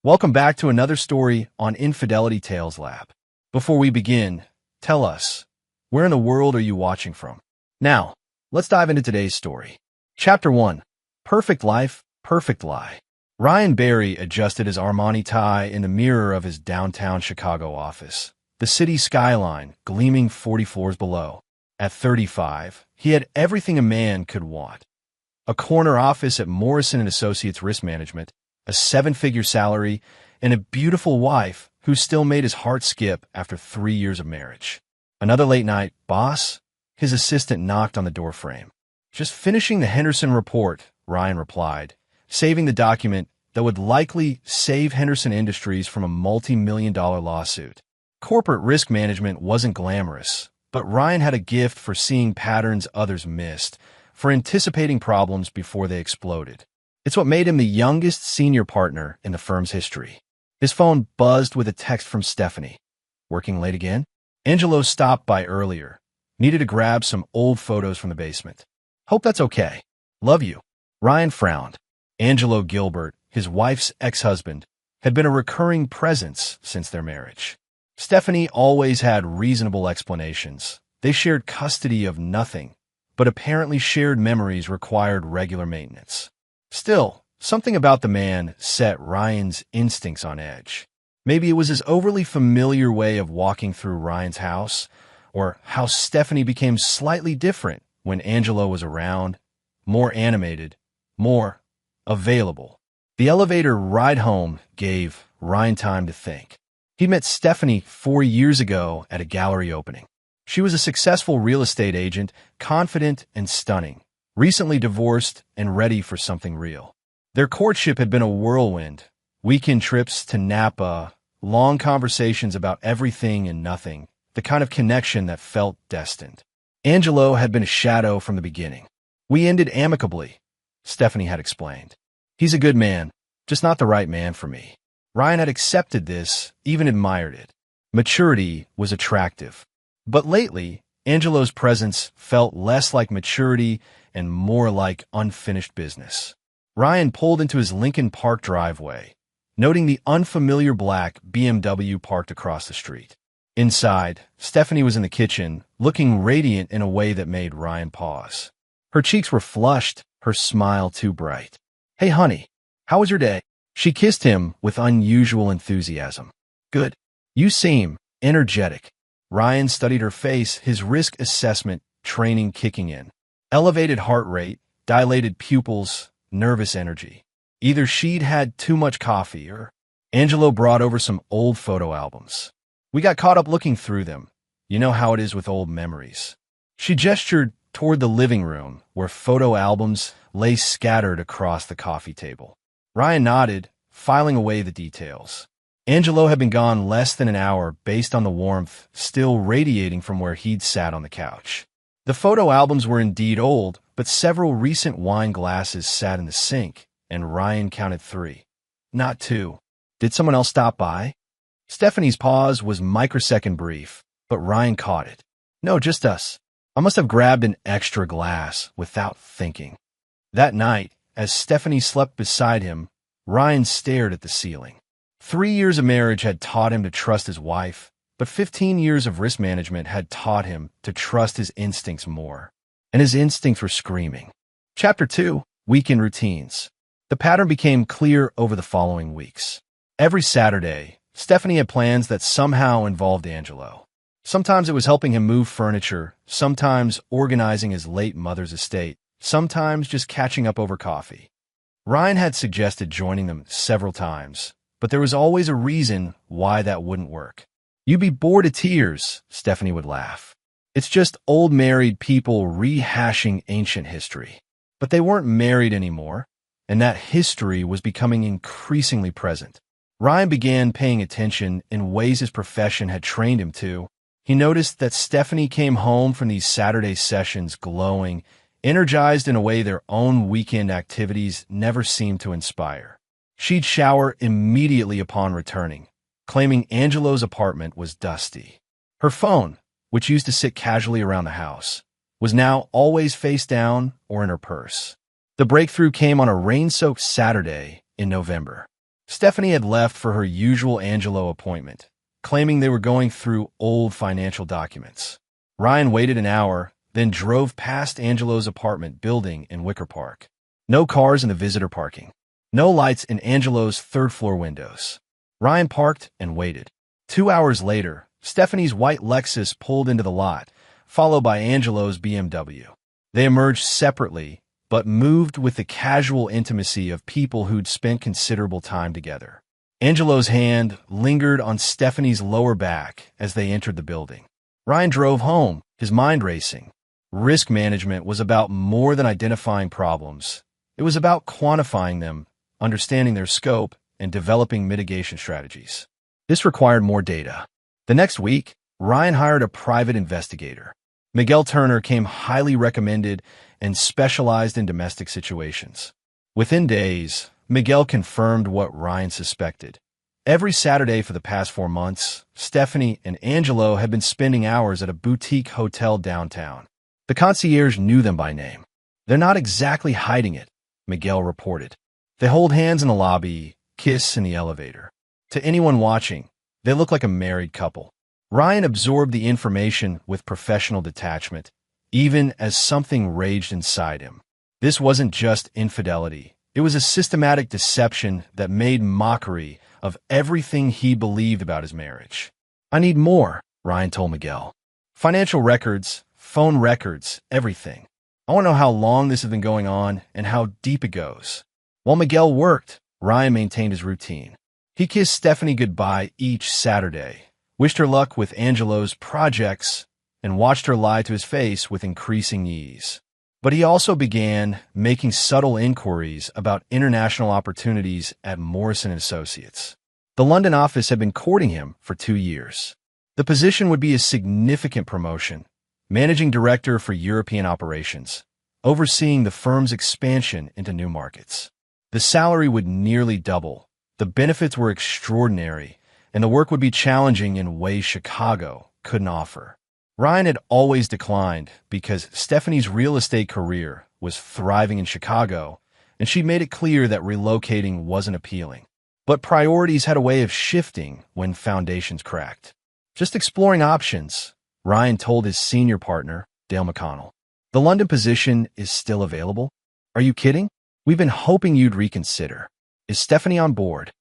Welcome back to another story on Infidelity Tales Lab. Before we begin, tell us, where in the world are you watching from? Now, let's dive into today's story. Chapter 1. Perfect Life, Perfect Lie. Ryan Barry adjusted his Armani tie in the mirror of his downtown Chicago office, the city skyline gleaming 40 floors below. At 35, he had everything a man could want. A corner office at Morrison & Associates Risk Management, a seven-figure salary, and a beautiful wife who still made his heart skip after 3 years of marriage. Another late night, boss? His assistant knocked on the doorframe. Just finishing the Henderson report, Ryan replied, saving the document that would likely save Henderson Industries from a multi-million-dollar lawsuit. Corporate risk management wasn't glamorous, but Ryan had a gift for seeing patterns others missed, for anticipating problems before they exploded. It's what made him the youngest senior partner in the firm's history. His phone buzzed with a text from Stephanie. Working late again? Angelo stopped by earlier. Needed to grab some old photos from the basement. Hope that's okay. Love you. Ryan frowned. Angelo Gilbert, his wife's ex-husband, had been a recurring presence since their marriage. Stephanie always had reasonable explanations. They shared custody of nothing, but apparently shared memories required regular maintenance. Still, something about the man set Ryan's instincts on edge. Maybe it was his overly familiar way of walking through Ryan's house, or how Stephanie became slightly different when Angelo was around, more animated, more available. The elevator ride home gave Ryan time to think. He met Stephanie 4 years ago at a gallery opening. She was a successful real estate agent, confident and stunning, recently divorced and ready for something real. Their courtship had been a whirlwind. Weekend trips to Napa, long conversations about everything and nothing, the kind of connection that felt destined. Angelo had been a shadow from the beginning. We ended amicably, Stephanie had explained. He's a good man, just not the right man for me. Ryan had accepted this, even admired it. Maturity was attractive. But lately, Angelo's presence felt less like maturity and more like unfinished business. Ryan pulled into his Lincoln Park driveway, noting the unfamiliar black BMW parked across the street. Inside, Stephanie was in the kitchen, looking radiant in a way that made Ryan pause. Her cheeks were flushed, her smile too bright. "Hey, honey, how was your day?" She kissed him with unusual enthusiasm. "Good. You seem energetic." Ryan studied her face, his risk assessment training kicking in. Elevated heart rate, dilated pupils, nervous energy. Either she'd had too much coffee or Angelo brought over some old photo albums. We got caught up looking through them. You know how it is with old memories. She gestured toward the living room, where photo albums lay scattered across the coffee table. Ryan nodded, filing away the details. Angelo had been gone less than an hour based on the warmth still radiating from where he'd sat on the couch. The photo albums were indeed old, but several recent wine glasses sat in the sink, and Ryan counted 3. Not 2. Did someone else stop by? Stephanie's pause was microsecond brief, but Ryan caught it. No, just us. I must have grabbed an extra glass without thinking. That night, as Stephanie slept beside him, Ryan stared at the ceiling. 3 years of marriage had taught him to trust his wife, but 15 years of risk management had taught him to trust his instincts more. And his instincts were screaming. Chapter 2. Weekend Routines. The pattern became clear over the following weeks. Every Saturday, Stephanie had plans that somehow involved Angelo. Sometimes it was helping him move furniture, sometimes organizing his late mother's estate, sometimes just catching up over coffee. Ryan had suggested joining them several times, but there was always a reason why that wouldn't work. "You'd be bored to tears," Stephanie would laugh. "It's just old married people rehashing ancient history." But they weren't married anymore, and that history was becoming increasingly present. Ryan began paying attention in ways his profession had trained him to. He noticed that Stephanie came home from these Saturday sessions glowing, energized in a way their own weekend activities never seemed to inspire. She'd shower immediately upon returning, claiming Angelo's apartment was dusty. Her phone, which used to sit casually around the house, was now always face down or in her purse. The breakthrough came on a rain-soaked Saturday in November. Stephanie had left for her usual Angelo appointment, claiming they were going through old financial documents. Ryan waited an hour, then drove past Angelo's apartment building in Wicker Park. No cars in the visitor parking. No lights in Angelo's third-floor windows. Ryan parked and waited. 2 hours later, Stephanie's white Lexus pulled into the lot, followed by Angelo's BMW. They emerged separately, but moved with the casual intimacy of people who'd spent considerable time together. Angelo's hand lingered on Stephanie's lower back as they entered the building. Ryan drove home, his mind racing. Risk management was about more than identifying problems. It was about quantifying them, understanding their scope, and developing mitigation strategies. This required more data. The next week, Ryan hired a private investigator. Miguel Turner came highly recommended and specialized in domestic situations. Within days, Miguel confirmed what Ryan suspected. Every Saturday for the past 4 months, Stephanie and Angelo had been spending hours at a boutique hotel downtown. The concierge knew them by name. "They're not exactly hiding it," Miguel reported. "They hold hands in the lobby, kiss in the elevator. To anyone watching, they look like a married couple." Ryan absorbed the information with professional detachment, even as something raged inside him. This wasn't just infidelity. It was a systematic deception that made mockery of everything he believed about his marriage. "I need more," Ryan told Miguel. "Financial records, phone records, everything. I want to know how long this has been going on and how deep it goes." While Miguel worked, Ryan maintained his routine. He kissed Stephanie goodbye each Saturday, wished her luck with Angelo's projects, and watched her lie to his face with increasing ease. But he also began making subtle inquiries about international opportunities at Morrison & Associates. The London office had been courting him for 2 years. The position would be a significant promotion, managing director for European operations, overseeing the firm's expansion into new markets. The salary would nearly double, the benefits were extraordinary, and the work would be challenging in ways Chicago couldn't offer. Ryan had always declined because Stephanie's real estate career was thriving in Chicago, and she made it clear that relocating wasn't appealing. But priorities had a way of shifting when foundations cracked. "Just exploring options," Ryan told his senior partner, Dale McConnell. "The London position is still available? Are you kidding? We've been hoping you'd reconsider. Is Stephanie on board?"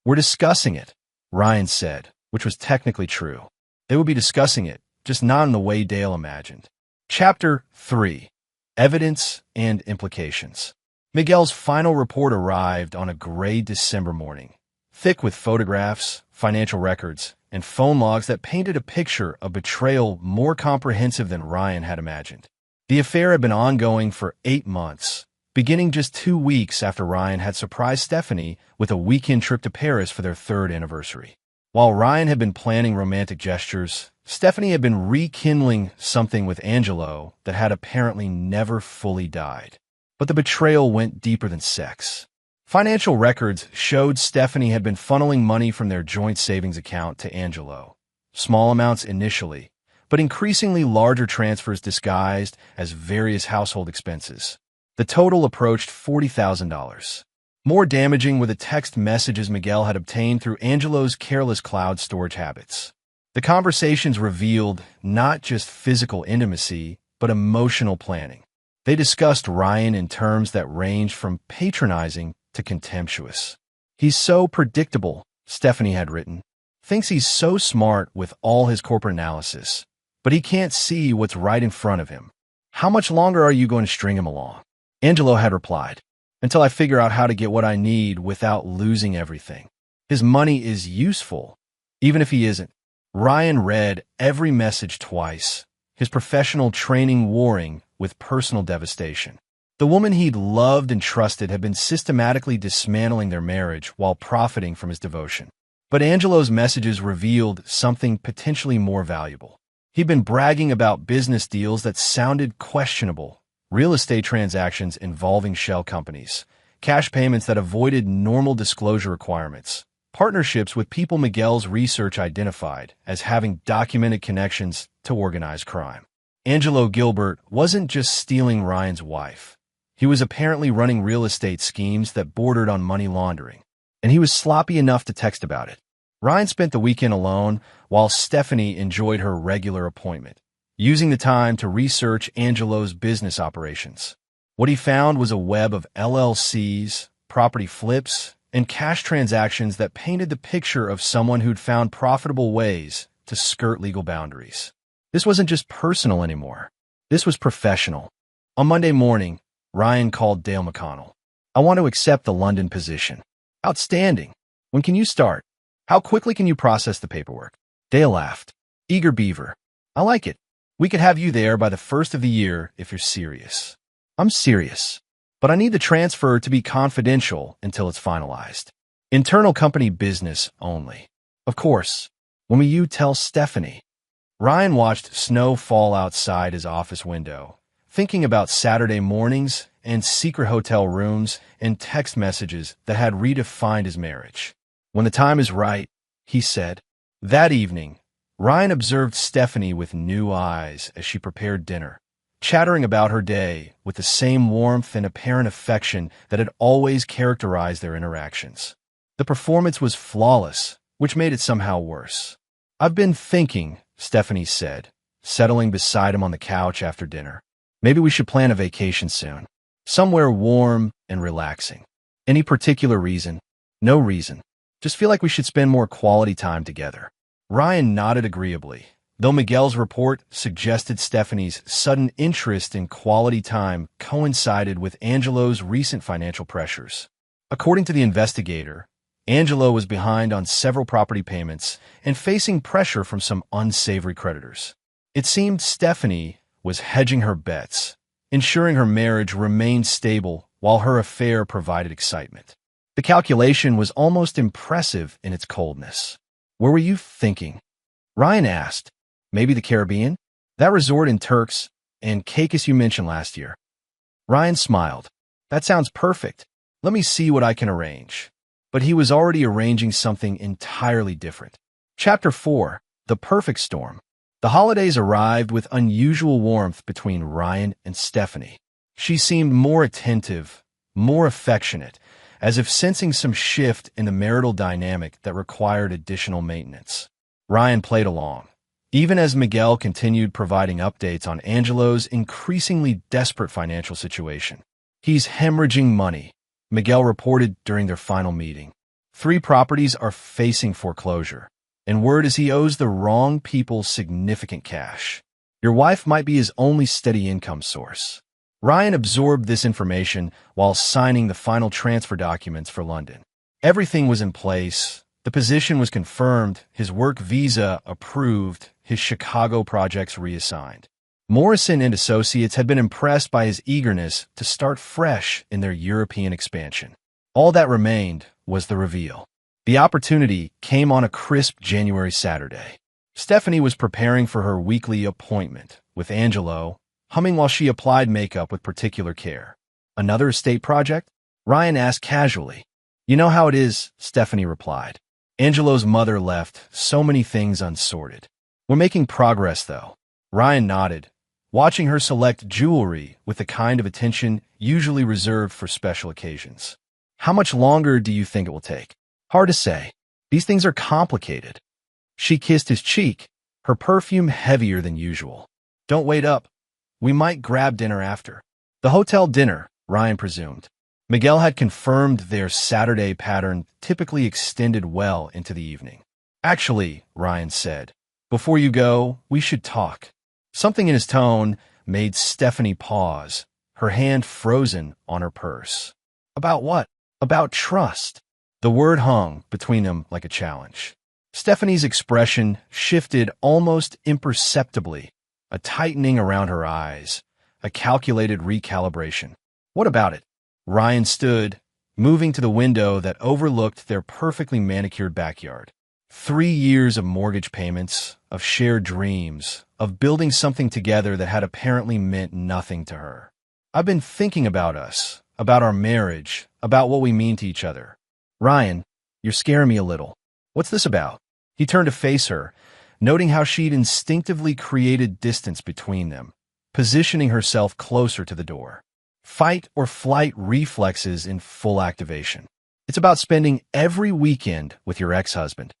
"We're discussing it," Ryan said, which was technically true. They would be discussing it, just not in the way Dale imagined. Chapter 3. Evidence and Implications. Miguel's final report arrived on a gray December morning, thick with photographs, financial records, and phone logs that painted a picture of betrayal more comprehensive than Ryan had imagined. The affair had been ongoing for 8 months, beginning just 2 weeks after Ryan had surprised Stephanie with a weekend trip to Paris for their 3rd anniversary. While Ryan had been planning romantic gestures, Stephanie had been rekindling something with Angelo that had apparently never fully died. But the betrayal went deeper than sex. Financial records showed Stephanie had been funneling money from their joint savings account to Angelo. Small amounts initially, but increasingly larger transfers disguised as various household expenses. The total approached $40,000. More damaging were the text messages Miguel had obtained through Angelo's careless cloud storage habits. The conversations revealed not just physical intimacy, but emotional planning. They discussed Ryan in terms that ranged from patronizing to contemptuous. "He's so predictable," Stephanie had written. "Thinks he's so smart with all his corporate analysis, but he can't see what's right in front of him. How much longer are you going to string him along?" Angelo had replied, "Until I figure out how to get what I need without losing everything. His money is useful, even if he isn't." Ryan read every message twice, his professional training warring with personal devastation. The woman he'd loved and trusted had been systematically dismantling their marriage while profiting from his devotion. But Angelo's messages revealed something potentially more valuable. He'd been bragging about business deals that sounded questionable, real estate transactions involving shell companies, cash payments that avoided normal disclosure requirements, partnerships with people Miguel's research identified as having documented connections to organized crime. Angelo Gilbert wasn't just stealing Ryan's wife. He was apparently running real estate schemes that bordered on money laundering. and he was sloppy enough to text about it. Ryan spent the weekend alone while Stephanie enjoyed her regular appointment, using the time to research Angelo's business operations. What he found was a web of LLCs, property flips, and cash transactions that painted the picture of someone who'd found profitable ways to skirt legal boundaries. This wasn't just personal anymore. This was professional. On Monday morning, Ryan called Dale McConnell. "I want to accept the London position." "Outstanding. When can you start? How quickly can you process the paperwork?" Dale laughed. "Eager beaver. I like it. We could have you there by the first of the year if you're serious." "I'm serious, but I need the transfer to be confidential until it's finalized. Internal company business only." "Of course. When will you tell Stephanie?" Ryan watched snow fall outside his office window, thinking about Saturday mornings and secret hotel rooms and text messages that had redefined his marriage. "When the time is right," he said. That evening, Ryan observed Stephanie with new eyes as she prepared dinner, chattering about her day with the same warmth and apparent affection that had always characterized their interactions. The performance was flawless, which made it somehow worse. "I've been thinking," Stephanie said, settling beside him on the couch after dinner. "Maybe we should plan a vacation soon. Somewhere warm and relaxing." "Any particular reason?" "No reason. Just feel like we should spend more quality time together." Ryan nodded agreeably, though Miguel's report suggested Stephanie's sudden interest in quality time coincided with Angelo's recent financial pressures. According to the investigator, Angelo was behind on several property payments and facing pressure from some unsavory creditors. It seemed Stephanie was hedging her bets, ensuring her marriage remained stable while her affair provided excitement. The calculation was almost impressive in its coldness. "Where were you thinking?" Ryan asked. "Maybe the Caribbean? That resort in Turks and Caicos you mentioned last year." Ryan smiled. "That sounds perfect. Let me see what I can arrange." But he was already arranging something entirely different. Chapter 4. The Perfect Storm. The holidays arrived with unusual warmth between Ryan and Stephanie. She seemed more attentive, more affectionate, as if sensing some shift in the marital dynamic that required additional maintenance. Ryan played along, even as Miguel continued providing updates on Angelo's increasingly desperate financial situation. "He's hemorrhaging money," Miguel reported during their final meeting. 3 properties are facing foreclosure, and word is he owes the wrong people significant cash. Your wife might be his only steady income source. Ryan absorbed this information while signing the final transfer documents for London. Everything was in place. The position was confirmed, his work visa approved, his Chicago projects reassigned. Morrison and Associates had been impressed by his eagerness to start fresh in their European expansion. All that remained was the reveal. The opportunity came on a crisp January Saturday. Stephanie was preparing for her weekly appointment with Angelo, humming while she applied makeup with particular care. "Another estate project?" Ryan asked casually. "You know how it is," Stephanie replied. Angelo's mother left so many things unsorted. "We're making progress, though." Ryan nodded, watching her select jewelry with the kind of attention usually reserved for special occasions. "How much longer do you think it will take?" "Hard to say. These things are complicated." She kissed his cheek, her perfume heavier than usual. "Don't wait up. We might grab dinner after." The hotel dinner, Ryan presumed. Miguel had confirmed their Saturday pattern typically extended well into the evening. "Actually," Ryan said, "before you go, we should talk." Something in his tone made Stephanie pause, her hand frozen on her purse. "About what?" "About trust." The word hung between them like a challenge. Stephanie's expression shifted almost imperceptibly, a tightening around her eyes, a calculated recalibration. "What about it?" Ryan stood, moving to the window that overlooked their perfectly manicured backyard. 3 years of mortgage payments, of shared dreams, of building something together that had apparently meant nothing to her. "I've been thinking about us, about our marriage, about what we mean to each other." "Ryan, you're scaring me a little. What's this about?" He turned to face her, noting how she'd instinctively created distance between them, positioning herself closer to the door. Fight or flight reflexes in full activation. It's about spending every weekend with your ex-husband.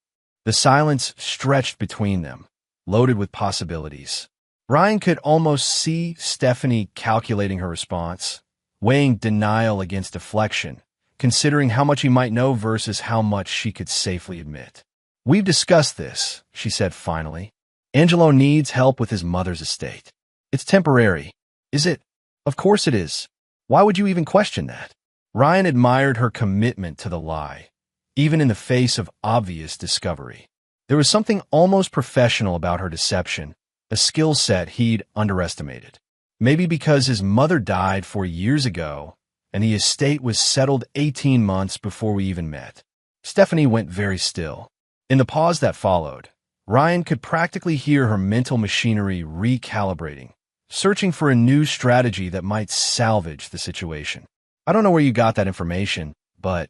The silence stretched between them, loaded with possibilities. Ryan could almost see Stephanie calculating her response, weighing denial against deflection, considering how much he might know versus how much she could safely admit. "We've discussed this," she said finally. "Angelo needs help with his mother's estate. It's temporary." "Is it?" "Of course it is. Why would you even question that?" Ryan admired her commitment to the lie, even in the face of obvious discovery. There was something almost professional about her deception, a skill set he'd underestimated. Maybe because his mother died 4 years ago, and the estate was settled 18 months before we even met. Stephanie went very still. In the pause that followed, Ryan could practically hear her mental machinery recalibrating, searching for a new strategy that might salvage the situation. "I don't know where you got that information, but..."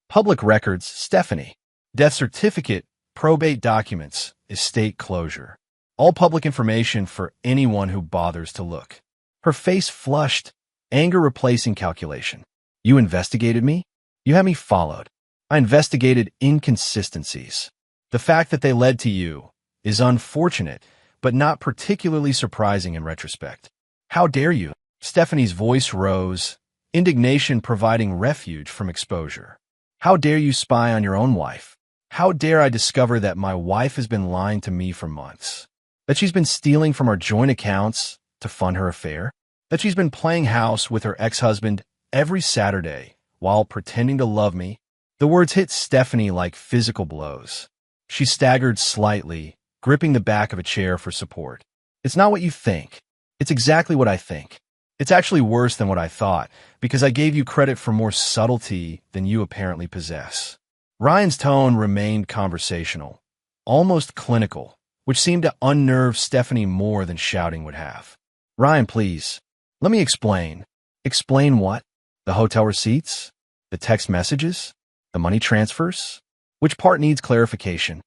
"Public records, Stephanie. Death certificate, probate documents, estate closure. All public information for anyone who bothers to look." Her face flushed, anger replacing calculation. "You investigated me? You had me followed. I investigated inconsistencies. The fact that they led to you is unfortunate, but not particularly surprising in retrospect." "How dare you?" Stephanie's voice rose, indignation providing refuge from exposure. "How dare you spy on your own wife? How dare I discover that my wife has been lying to me for months? That she's been stealing from our joint accounts to fund her affair? That she's been playing house with her ex-husband every Saturday while pretending to love me?" The words hit Stephanie like physical blows. She staggered slightly, gripping the back of a chair for support. "It's not what you think. It's exactly what I think. It's actually worse than what I thought, because I gave you credit for more subtlety than you apparently possess." Ryan's tone remained conversational, almost clinical, which seemed to unnerve Stephanie more than shouting would have. "Ryan, please, let me explain." "Explain what? The hotel receipts? The text messages? The money transfers? Which part needs clarification?"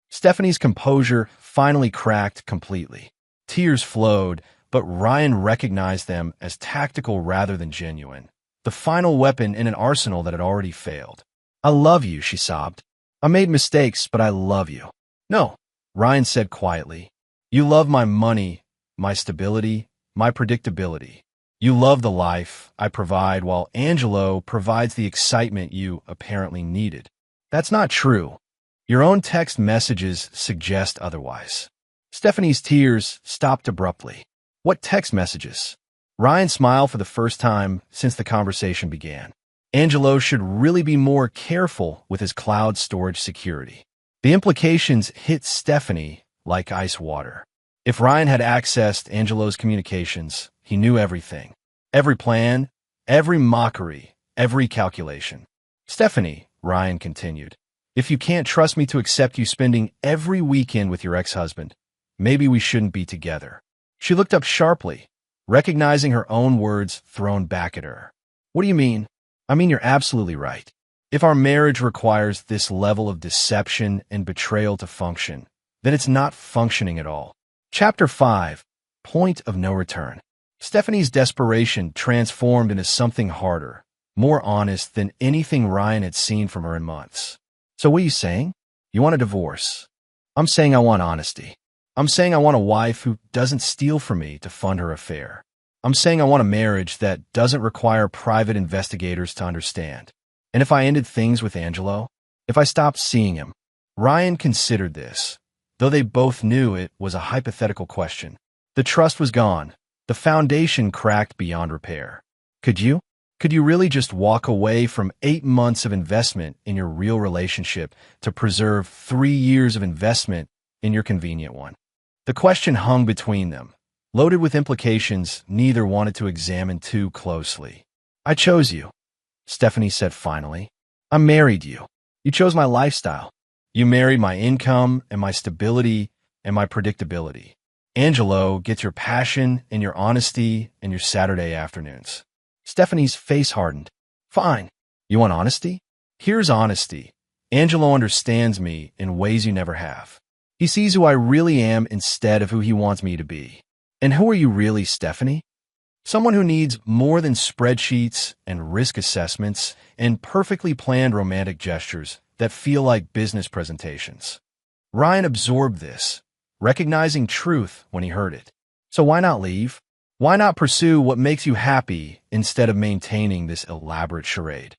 Stephanie's composure finally cracked completely. Tears flowed, but Ryan recognized them as tactical rather than genuine, the final weapon in an arsenal that had already failed. "I love you," she sobbed. "I made mistakes, but I love you." "No," Ryan said quietly. "You love my money, my stability, my predictability. You love the life I provide while Angelo provides the excitement you apparently needed." "That's not true. Your own text messages suggest otherwise." Stephanie's tears stopped abruptly. "What text messages?" Ryan smiled for the first time since the conversation began. Angelo should really be more careful with his cloud storage security. The implications hit Stephanie like ice water. If Ryan had accessed Angelo's communications, he knew everything. Every plan, every mockery, every calculation. "Stephanie," Ryan continued, "if you can't trust me to accept you spending every weekend with your ex-husband, maybe we shouldn't be together." She looked up sharply, recognizing her own words thrown back at her. "What do you mean?" "I mean, you're absolutely right. If our marriage requires this level of deception and betrayal to function, then it's not functioning at all." Chapter 5. Point of No Return. Stephanie's desperation transformed into something harder, more honest than anything Ryan had seen from her in months. "So what are you saying? You want a divorce?" "I'm saying I want honesty. I'm saying I want a wife who doesn't steal from me to fund her affair. I'm saying I want a marriage that doesn't require private investigators to understand. And if I ended things with Angelo, if I stopped seeing him..." Ryan considered this, though they both knew it was a hypothetical question. The trust was gone, the foundation cracked beyond repair. Could you really just walk away from 8 months of investment in your real relationship to preserve 3 years of investment in your convenient one? The question hung between them, loaded with implications neither wanted to examine too closely. "I chose you," Stephanie said finally. "I married you. You chose my lifestyle. You married my income and my stability and my predictability. Angelo gets your passion and your honesty and your Saturday afternoons." Stephanie's face hardened. "Fine. You want honesty? Here's honesty. Angelo understands me in ways you never have. He sees who I really am instead of who he wants me to be." "And who are you really, Stephanie?" Someone who needs more than spreadsheets and risk assessments and perfectly planned romantic gestures that feel like business presentations. Ryan absorbed this, recognizing truth when he heard it. So why not leave? Why not pursue what makes you happy instead of maintaining this elaborate charade?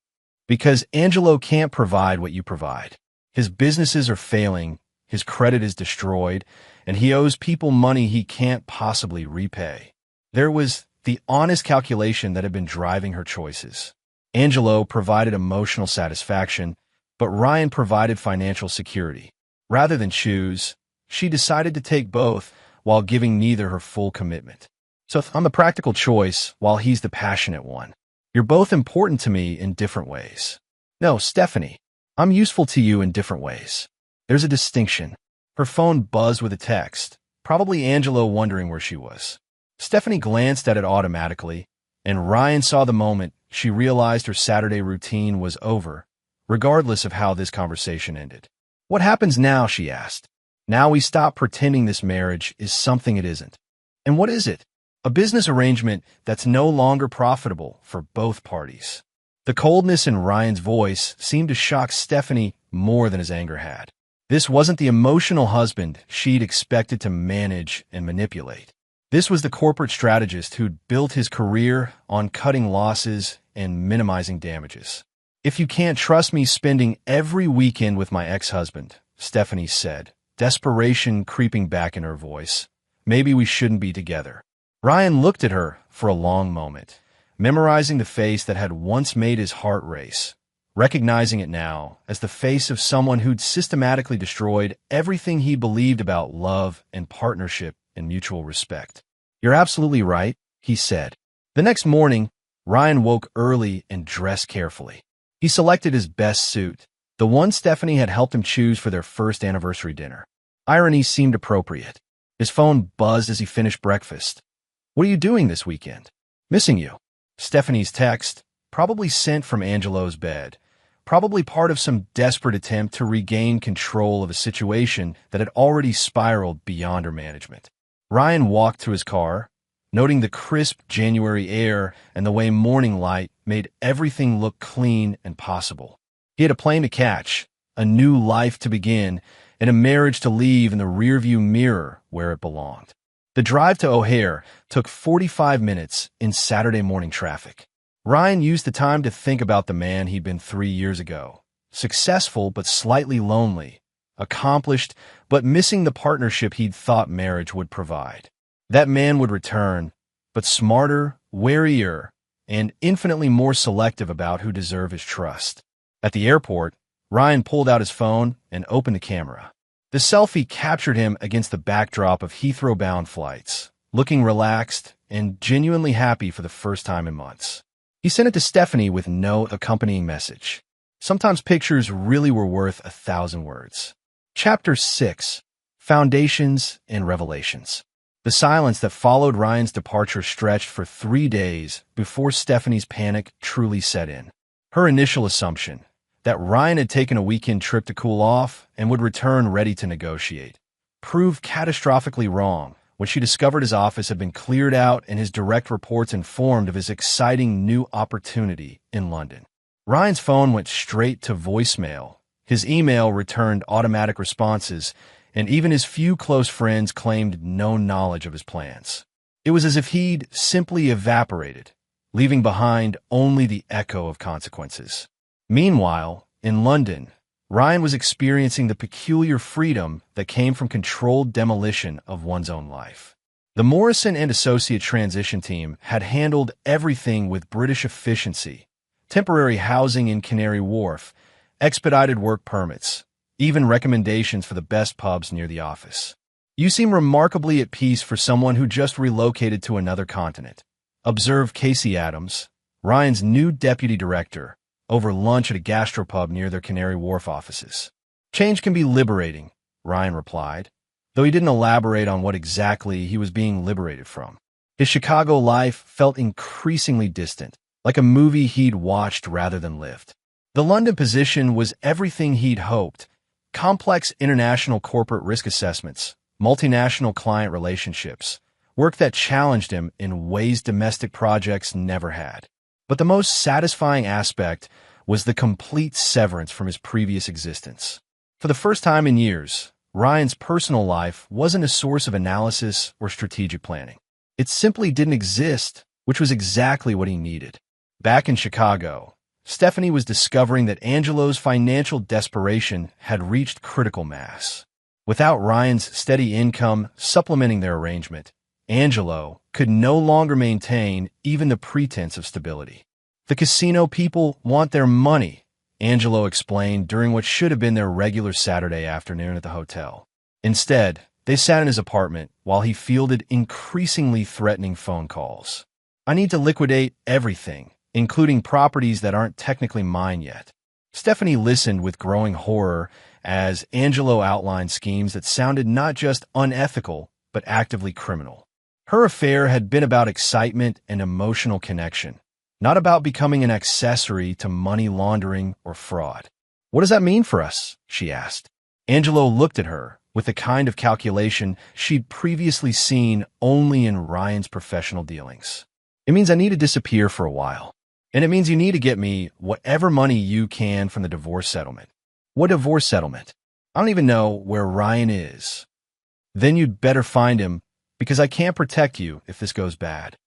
Because Angelo can't provide what you provide. His businesses are failing, his credit is destroyed, and he owes people money he can't possibly repay. There was the honest calculation that had been driving her choices. Angelo provided emotional satisfaction, but Ryan provided financial security. Rather than choose, she decided to take both while giving neither her full commitment. So I'm the practical choice while he's the passionate one. You're both important to me in different ways. No, Stephanie, I'm useful to you in different ways. There's a distinction. Her phone buzzed with a text, probably Angelo wondering where she was. Stephanie glanced at it automatically, and Ryan saw the moment she realized her Saturday routine was over, regardless of how this conversation ended. What happens now, she asked. Now we stop pretending this marriage is something it isn't. And what is it? A business arrangement that's no longer profitable for both parties. The coldness in Ryan's voice seemed to shock Stephanie more than his anger had. This wasn't the emotional husband she'd expected to manage and manipulate. This was the corporate strategist who'd built his career on cutting losses and minimizing damages. If you can't trust me spending every weekend with my ex-husband, Stephanie said, desperation creeping back in her voice, maybe we shouldn't be together. Ryan looked at her for a long moment, memorizing the face that had once made his heart race, recognizing it now as the face of someone who'd systematically destroyed everything he believed about love and partnership and mutual respect. You're absolutely right, he said. The next morning, Ryan woke early and dressed carefully. He selected his best suit, the one Stephanie had helped him choose for their first anniversary dinner. Irony seemed appropriate. His phone buzzed as he finished breakfast. What are you doing this weekend? Missing you. Stephanie's text, probably sent from Angelo's bed, probably part of some desperate attempt to regain control of a situation that had already spiraled beyond her management. Ryan walked to his car, noting the crisp January air and the way morning light made everything look clean and possible. He had a plane to catch, a new life to begin, and a marriage to leave in the rearview mirror where it belonged. The drive to O'Hare took 45 minutes in Saturday morning traffic. Ryan used the time to think about the man he'd been 3 years ago. Successful but slightly lonely, accomplished but missing the partnership he'd thought marriage would provide. That man would return, but smarter, warier, and infinitely more selective about who deserved his trust. At the airport, Ryan pulled out his phone and opened the camera. The selfie captured him against the backdrop of Heathrow-bound flights, looking relaxed and genuinely happy for the first time in months. He sent it to Stephanie with no accompanying message. Sometimes pictures really were worth 1,000 words. Chapter 6: Foundations and Revelations. The silence that followed Ryan's departure stretched for 3 days before Stephanie's panic truly set in. Her initial assumption, that Ryan had taken a weekend trip to cool off and would return ready to negotiate, proved catastrophically wrong when she discovered his office had been cleared out and his direct reports informed of his exciting new opportunity in London. Ryan's phone went straight to voicemail. His email returned automatic responses, and even his few close friends claimed no knowledge of his plans. It was as if he'd simply evaporated, leaving behind only the echo of consequences. Meanwhile, in London, Ryan was experiencing the peculiar freedom that came from controlled demolition of one's own life. The Morrison and Associate transition team had handled everything with British efficiency: temporary housing in Canary Wharf, expedited work permits, even recommendations for the best pubs near the office. You seem remarkably at peace for someone who just relocated to another continent, observed Casey Adams, Ryan's new deputy director, over lunch at a gastropub near their Canary Wharf offices. Change can be liberating, Ryan replied, though he didn't elaborate on what exactly he was being liberated from. His Chicago life felt increasingly distant, like a movie he'd watched rather than lived. The London position was everything he'd hoped: complex international corporate risk assessments, multinational client relationships, work that challenged him in ways domestic projects never had. But the most satisfying aspect was the complete severance from his previous existence. For the first time in years, Ryan's personal life wasn't a source of analysis or strategic planning. It simply didn't exist, which was exactly what he needed. Back in Chicago, Stephanie was discovering that Angelo's financial desperation had reached critical mass. Without Ryan's steady income supplementing their arrangement, Angelo could no longer maintain even the pretense of stability. "The casino people want their money," Angelo explained during what should have been their regular Saturday afternoon at the hotel. Instead, they sat in his apartment while he fielded increasingly threatening phone calls. "I need to liquidate everything, including properties that aren't technically mine yet." Stephanie listened with growing horror as Angelo outlined schemes that sounded not just unethical, but actively criminal. Her affair had been about excitement and emotional connection, not about becoming an accessory to money laundering or fraud. "What does that mean for us?" she asked. Angelo looked at her with the kind of calculation she'd previously seen only in Ryan's professional dealings. "It means I need to disappear for a while. And it means you need to get me whatever money you can from the divorce settlement." "What divorce settlement? I don't even know where Ryan is." "Then you'd better find him, because I can't protect you if this goes bad."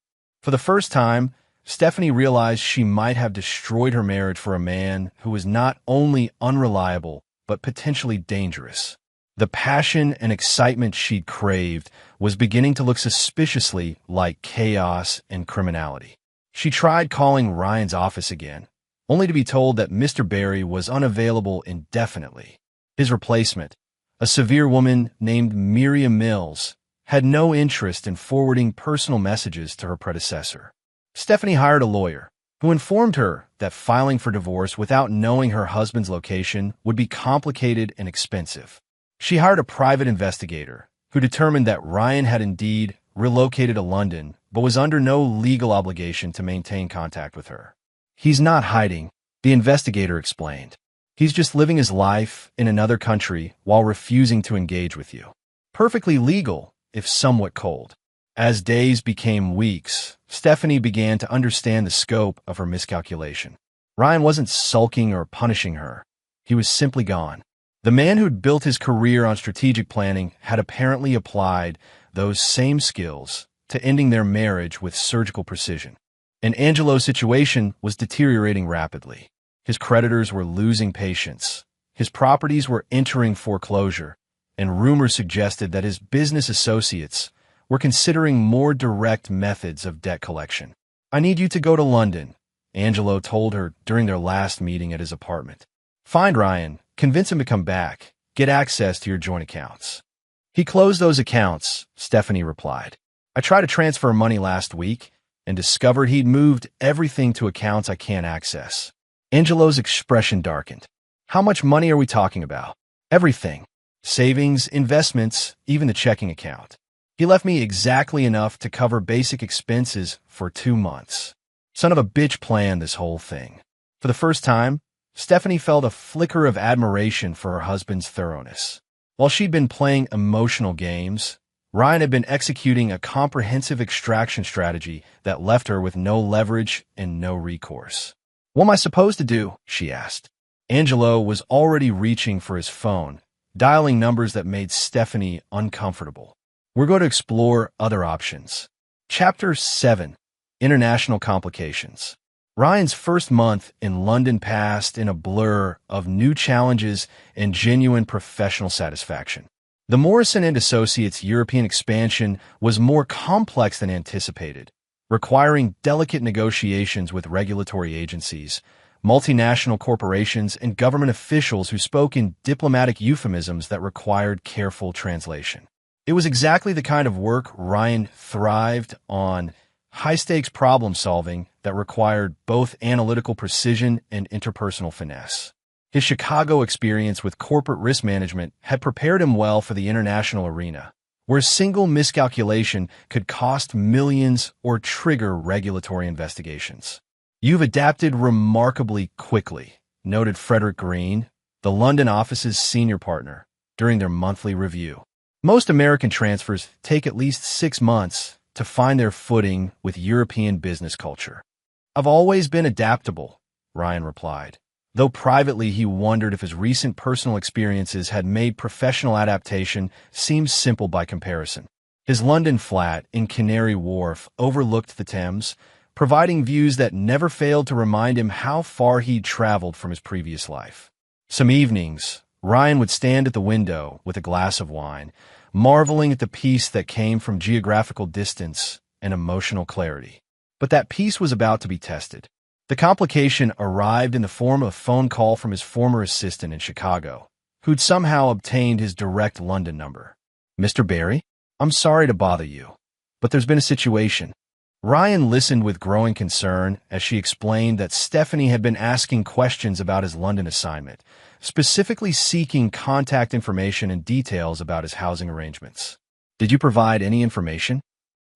For the first time, Stephanie realized she might have destroyed her marriage for a man who was not only unreliable, but potentially dangerous. The passion and excitement she'd craved was beginning to look suspiciously like chaos and criminality. She tried calling Ryan's office again, only to be told that Mr. Barry was unavailable indefinitely. His replacement, a severe woman named Miriam Mills, had no interest in forwarding personal messages to her predecessor. Stephanie hired a lawyer, who informed her that filing for divorce without knowing her husband's location would be complicated and expensive. She hired a private investigator, who determined that Ryan had indeed relocated to London, but was under no legal obligation to maintain contact with her. "He's not hiding," the investigator explained. "He's just living his life in another country while refusing to engage with you. Perfectly legal, if somewhat cold." As days became weeks, Stephanie began to understand the scope of her miscalculation. Ryan wasn't sulking or punishing her. He was simply gone. The man who'd built his career on strategic planning had apparently applied those same skills to ending their marriage with surgical precision. And Angelo's situation was deteriorating rapidly. His creditors were losing patience. His properties were entering foreclosure, and rumors suggested that his business associates were considering more direct methods of debt collection. "I need you to go to London," Angelo told her during their last meeting at his apartment. "Find Ryan, convince him to come back, get access to your joint accounts." "He closed those accounts," Stephanie replied. "I tried to transfer money last week and discovered he'd moved everything to accounts I can't access." Angelo's expression darkened. "How much money are we talking about?" "Everything. Savings, investments, even the checking account. He left me exactly enough to cover basic expenses for 2 months. Son of a bitch planned this whole thing." For the first time, Stephanie felt a flicker of admiration for her husband's thoroughness. While she'd been playing emotional games, Ryan had been executing a comprehensive extraction strategy that left her with no leverage and no recourse. "What am I supposed to do?" she asked. Angelo was already reaching for his phone, dialing numbers that made Stephanie uncomfortable. "We're going to explore other options." Chapter 7. International Complications. Ryan's first month in London passed in a blur of new challenges and genuine professional satisfaction. The Morrison & Associates' European expansion was more complex than anticipated, requiring delicate negotiations with regulatory agencies, multinational corporations, and government officials who spoke in diplomatic euphemisms that required careful translation. It was exactly the kind of work Ryan thrived on: high-stakes problem-solving that required both analytical precision and interpersonal finesse. His Chicago experience with corporate risk management had prepared him well for the international arena, where a single miscalculation could cost millions or trigger regulatory investigations. "You've adapted remarkably quickly," noted Frederick Green, the London office's senior partner, during their monthly review. "Most American transfers take at least 6 months, to find their footing with European business culture. "I've always been adaptable," Ryan replied, though privately he wondered if his recent personal experiences had made professional adaptation seem simple by comparison. His London flat in Canary Wharf overlooked the Thames, providing views that never failed to remind him how far he'd traveled from his previous life. Some evenings, Ryan would stand at the window with a glass of wine, marveling at the peace that came from geographical distance and emotional clarity. But that peace was about to be tested. The complication arrived in the form of a phone call from his former assistant in Chicago, who'd somehow obtained his direct London number. "Mr. Barry, I'm sorry to bother you, but there's been a situation." Ryan listened with growing concern as she explained that Stephanie had been asking questions about his London assignment, specifically seeking contact information and details about his housing arrangements. "Did you provide any information?"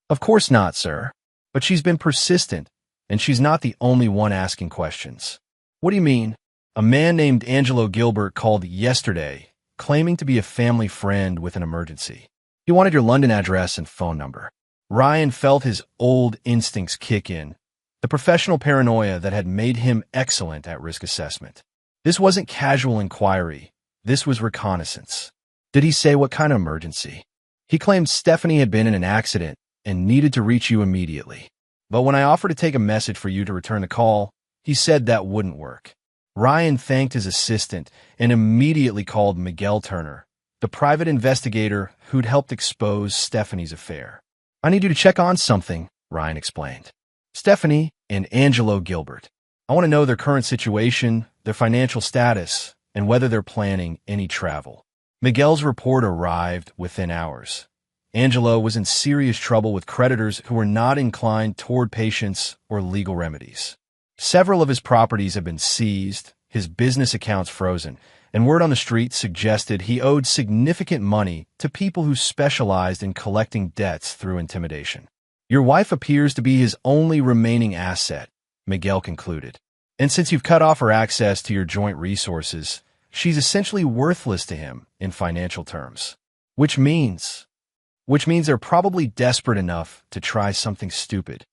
"Of course not, sir. But she's been persistent, and she's not the only one asking questions." "What do you mean?" "A man named Angelo Gilbert called yesterday, claiming to be a family friend with an emergency. He wanted your London address and phone number." Ryan felt his old instincts kick in, the professional paranoia that had made him excellent at risk assessment. This wasn't casual inquiry. This was reconnaissance. "Did he say what kind of emergency?" "He claimed Stephanie had been in an accident and needed to reach you immediately. But when I offered to take a message for you to return the call, he said that wouldn't work." Ryan thanked his assistant and immediately called Miguel Turner, the private investigator who'd helped expose Stephanie's affair. "I need you to check on something," Ryan explained. "Stephanie and Angelo Gilbert. I want to know their current situation, their financial status, and whether they're planning any travel." Miguel's report arrived within hours. Angelo was in serious trouble with creditors who were not inclined toward patience or legal remedies. Several of his properties had been seized, his business accounts frozen, and word on the street suggested he owed significant money to people who specialized in collecting debts through intimidation. "Your wife appears to be his only remaining asset," Miguel concluded. "And since you've cut off her access to your joint resources, she's essentially worthless to him in financial terms. Which means they're probably desperate enough to try something stupid."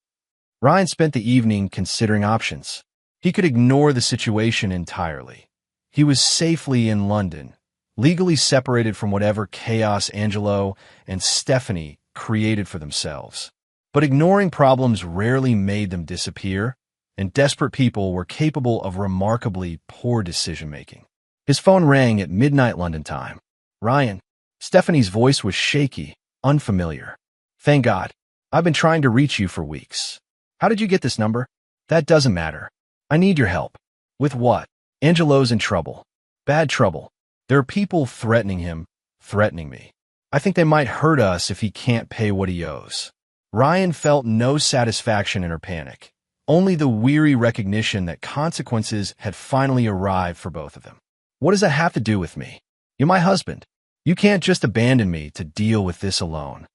Ryan spent the evening considering options. He could ignore the situation entirely. He was safely in London, legally separated from whatever chaos Angelo and Stephanie created for themselves. But ignoring problems rarely made them disappear, and desperate people were capable of remarkably poor decision-making. His phone rang at midnight London time. "Ryan." Stephanie's voice was shaky, unfamiliar. "Thank God. I've been trying to reach you for weeks." "How did you get this number?" "That doesn't matter. I need your help." "With what?" "Angelo's in trouble. Bad trouble. There are people threatening him, threatening me. I think they might hurt us if he can't pay what he owes." Ryan felt no satisfaction in her panic, only the weary recognition that consequences had finally arrived for both of them. "What does that have to do with me? You're my husband. You can't just abandon me to deal with this alone."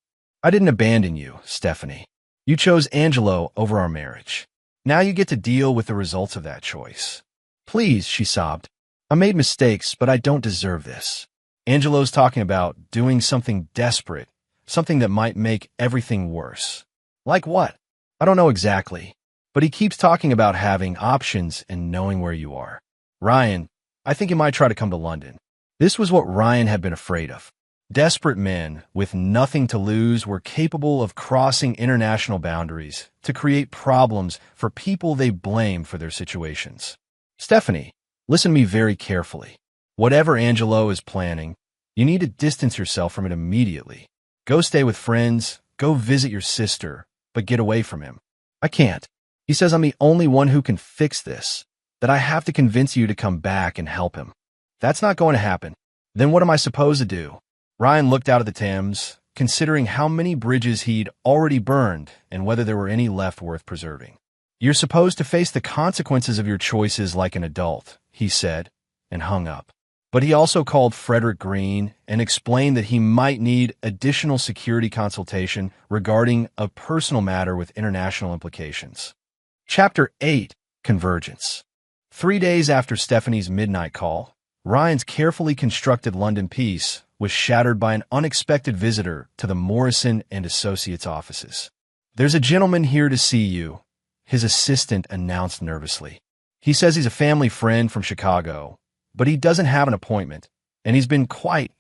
"I didn't abandon you, Stephanie. You chose Angelo over our marriage. Now you get to deal with the results of that choice." "Please," she sobbed. "I made mistakes, but I don't deserve this." Angelo's talking about doing something desperate, something that might make everything worse. "Like what?" "I don't know exactly, but he keeps talking about having options and knowing where you are." "Ryan, I think he might try to come to London." This was what Ryan had been afraid of. Desperate men with nothing to lose were capable of crossing international boundaries to create problems for people they blame for their situations. "Stephanie, listen to me very carefully. Whatever Angelo is planning, you need to distance yourself from it immediately. Go stay with friends, go visit your sister, but get away from him." "I can't. He says I'm the only one who can fix this, that I have to convince you to come back and help him." "That's not going to happen." "Then what am I supposed to do?" Ryan looked out at the Thames, considering how many bridges he'd already burned and whether there were any left worth preserving. "You're supposed to face the consequences of your choices like an adult," he said, and hung up. But he also called Frederick Green and explained that he might need additional security consultation regarding a personal matter with international implications. Chapter 8: Convergence. 3 days after Stephanie's midnight call, Ryan's carefully constructed London peace was shattered by an unexpected visitor to the Morrison and Associates offices. "There's a gentleman here to see you," his assistant announced nervously. "He says he's a family friend from Chicago, but he doesn't have an appointment, and he's been quite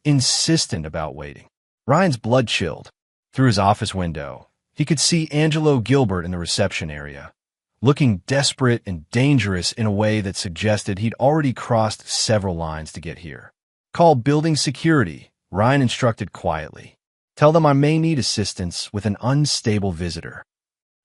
insistent about waiting." Ryan's blood chilled. Through his office window, he could see Angelo Gilbert in the reception area, looking desperate and dangerous in a way that suggested he'd already crossed several lines to get here. "Call building security," Ryan instructed quietly. "Tell them I may need assistance with an unstable visitor."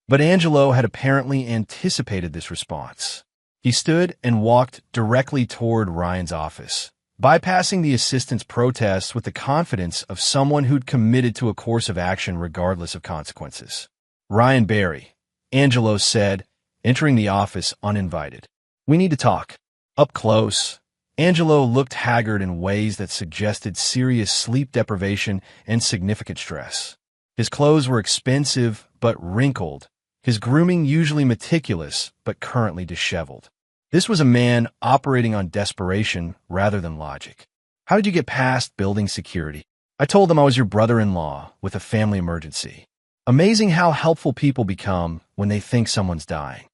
But Angelo had apparently anticipated this response. He stood and walked directly toward Ryan's office, bypassing the assistant's protests with the confidence of someone who'd committed to a course of action regardless of consequences. "Ryan Barry," Angelo said, entering the office uninvited. "We need to talk." Up close, Angelo looked haggard in ways that suggested serious sleep deprivation and significant stress. His clothes were expensive but wrinkled, his grooming usually meticulous but currently disheveled. This was a man operating on desperation rather than logic. "How did you get past building security?" "I told them I was your brother-in-law with a family emergency." Amazing how helpful people become when they think someone's dying.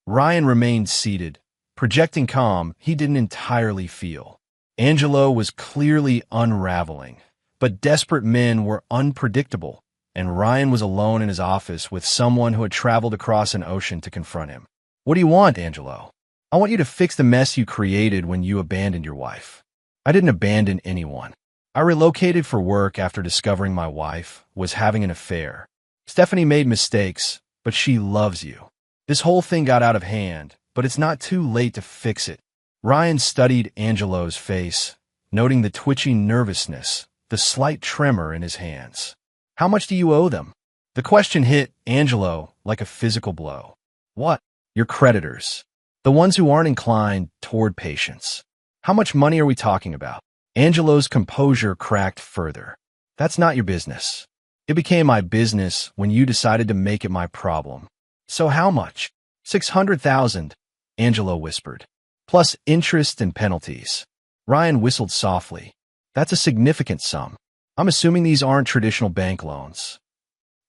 Ryan remained seated, projecting calm he didn't entirely feel. Angelo was clearly unraveling, but desperate men were unpredictable, and Ryan was alone in his office with someone who had traveled across an ocean to confront him. "What do you want, Angelo?" "I want you to fix the mess you created when you abandoned your wife." "I didn't abandon anyone. I relocated for work after discovering my wife was having an affair. Stephanie made mistakes, but she loves you. This whole thing got out of hand, but it's not too late to fix it." Ryan studied Angelo's face, noting the twitching nervousness, the slight tremor in his hands. "How much do you owe them?" The question hit Angelo like a physical blow. "What?" "Your creditors. The ones who aren't inclined toward patience." "How much money are we talking about?" Angelo's composure cracked further. "That's not your business. It became my business when you decided to make it my problem." "So how much?" "600,000, Angelo whispered. "Plus interest and penalties." Ryan whistled softly. "That's a significant sum. I'm assuming these aren't traditional bank loans."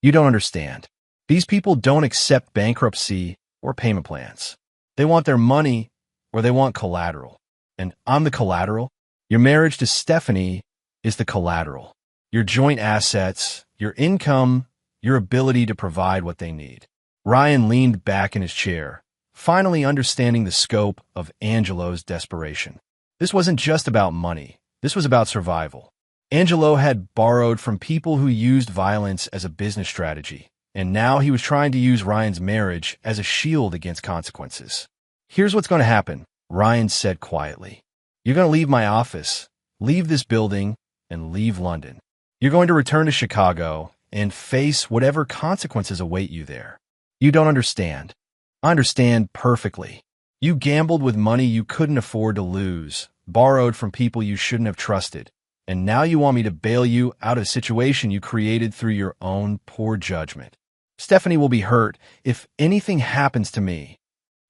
"You don't understand. These people don't accept bankruptcy or payment plans. They want their money or they want collateral. And I'm the collateral. Your marriage to Stephanie is the collateral. Your joint assets, your income, your ability to provide what they need." Ryan leaned back in his chair, finally understanding the scope of Angelo's desperation. This wasn't just about money. This was about survival. Angelo had borrowed from people who used violence as a business strategy, and now he was trying to use Ryan's marriage as a shield against consequences. "Here's what's going to happen," Ryan said quietly. "You're going to leave my office, leave this building, and leave London. You're going to return to Chicago and face whatever consequences await you there. You don't understand." "I understand perfectly. You gambled with money you couldn't afford to lose, borrowed from people you shouldn't have trusted, and now you want me to bail you out of a situation you created through your own poor judgment. Stephanie will be hurt if anything happens to me."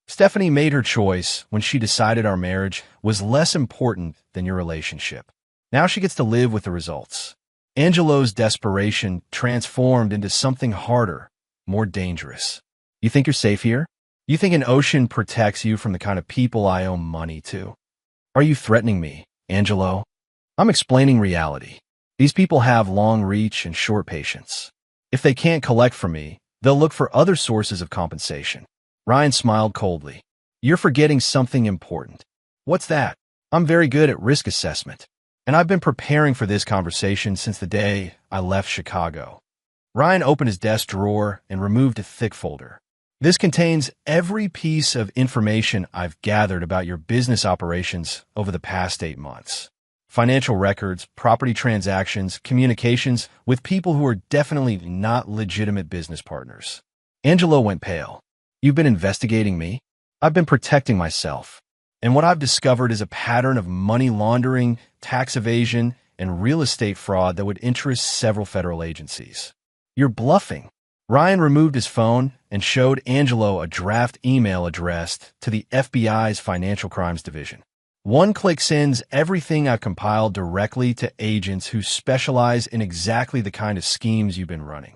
Stephanie made her choice when she decided our marriage was less important than your relationship. Now she gets to live with the results. Angelo's desperation transformed into something harder, more dangerous. "You think you're safe here? You think an ocean protects you from the kind of people I owe money to? Are you threatening me, Angelo?" "I'm explaining reality. These people have long reach and short patience. If they can't collect from me, they'll look for other sources of compensation." Ryan smiled coldly. "You're forgetting something important." "What's that?" "I'm very good at risk assessment, and I've been preparing for this conversation since the day I left Chicago." Ryan opened his desk drawer and removed a thick folder. "This contains every piece of information I've gathered about your business operations over the past 8 months. Financial records, property transactions, communications with people who are definitely not legitimate business partners." Angelo went pale. "You've been investigating me?" "I've been protecting myself. And what I've discovered is a pattern of money laundering, tax evasion, and real estate fraud that would interest several federal agencies." "You're bluffing." Ryan removed his phone and showed Angelo a draft email addressed to the FBI's Financial Crimes Division. "One click sends everything I've compiled directly to agents who specialize in exactly the kind of schemes you've been running."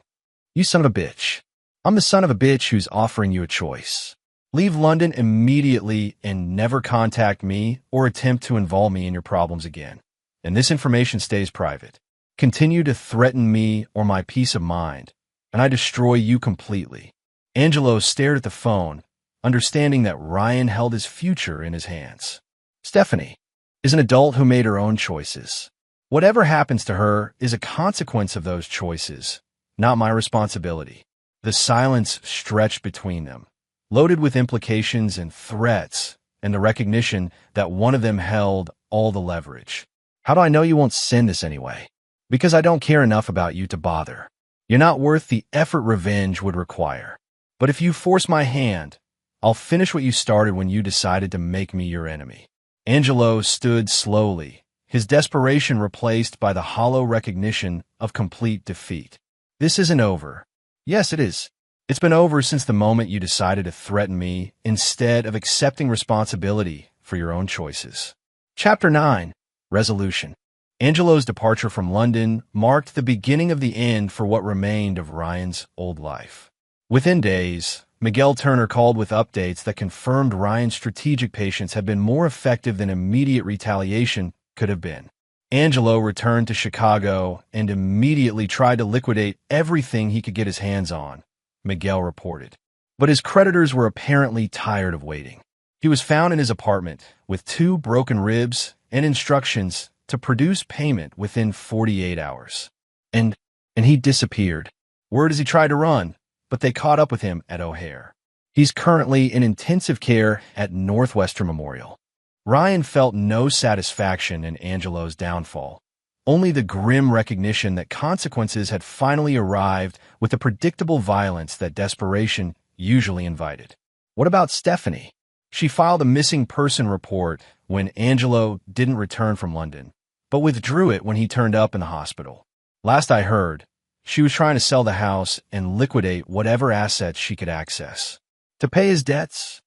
You son of a bitch. I'm the son of a bitch who's offering you a choice. Leave London immediately and never contact me or attempt to involve me in your problems again. And this information stays private. Continue to threaten me or my peace of mind, and I destroy you completely. Angelo stared at the phone, understanding that Ryan held his future in his hands. Stephanie is an adult who made her own choices. Whatever happens to her is a consequence of those choices, not my responsibility. The silence stretched between them, loaded with implications and threats, and the recognition that one of them held all the leverage. How do I know you won't send this anyway? Because I don't care enough about you to bother. You're not worth the effort revenge would require. But if you force my hand, I'll finish what you started when you decided to make me your enemy. Angelo stood slowly, his desperation replaced by the hollow recognition of complete defeat. This isn't over. Yes, it is. It's been over since the moment you decided to threaten me instead of accepting responsibility for your own choices. Chapter 9. Resolution. Angelo's departure from London marked the beginning of the end for what remained of Ryan's old life. Within days, Miguel Turner called with updates that confirmed Ryan's strategic patience had been more effective than immediate retaliation could have been. Angelo returned to Chicago and immediately tried to liquidate everything he could get his hands on, Miguel reported. But his creditors were apparently tired of waiting. He was found in his apartment with 2 broken ribs and instructions to produce payment within 48 hours. And he disappeared. Word is he tried to run, but they caught up with him at O'Hare. He's currently in intensive care at Northwestern Memorial. Ryan felt no satisfaction in Angelo's downfall, only the grim recognition that consequences had finally arrived with the predictable violence that desperation usually invited. What about Stephanie? She filed a missing person report when Angelo didn't return from London, but withdrew it when he turned up in the hospital. Last I heard, she was trying to sell the house and liquidate whatever assets she could access. To pay his debts?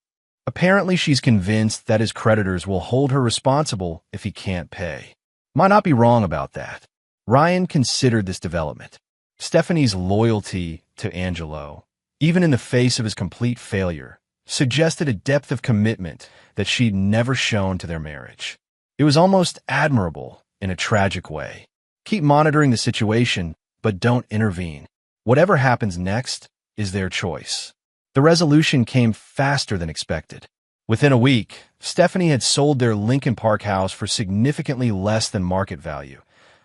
Apparently she's convinced that his creditors will hold her responsible if he can't pay. Might not be wrong about that. Ryan considered this development. Stephanie's loyalty to Angelo, even in the face of his complete failure, suggested a depth of commitment that she'd never shown to their marriage. It was almost admirable in a tragic way. Keep monitoring the situation, but don't intervene. Whatever happens next is their choice. The resolution came faster than expected. Within a week, Stephanie had sold their Lincoln Park house for significantly less than market value,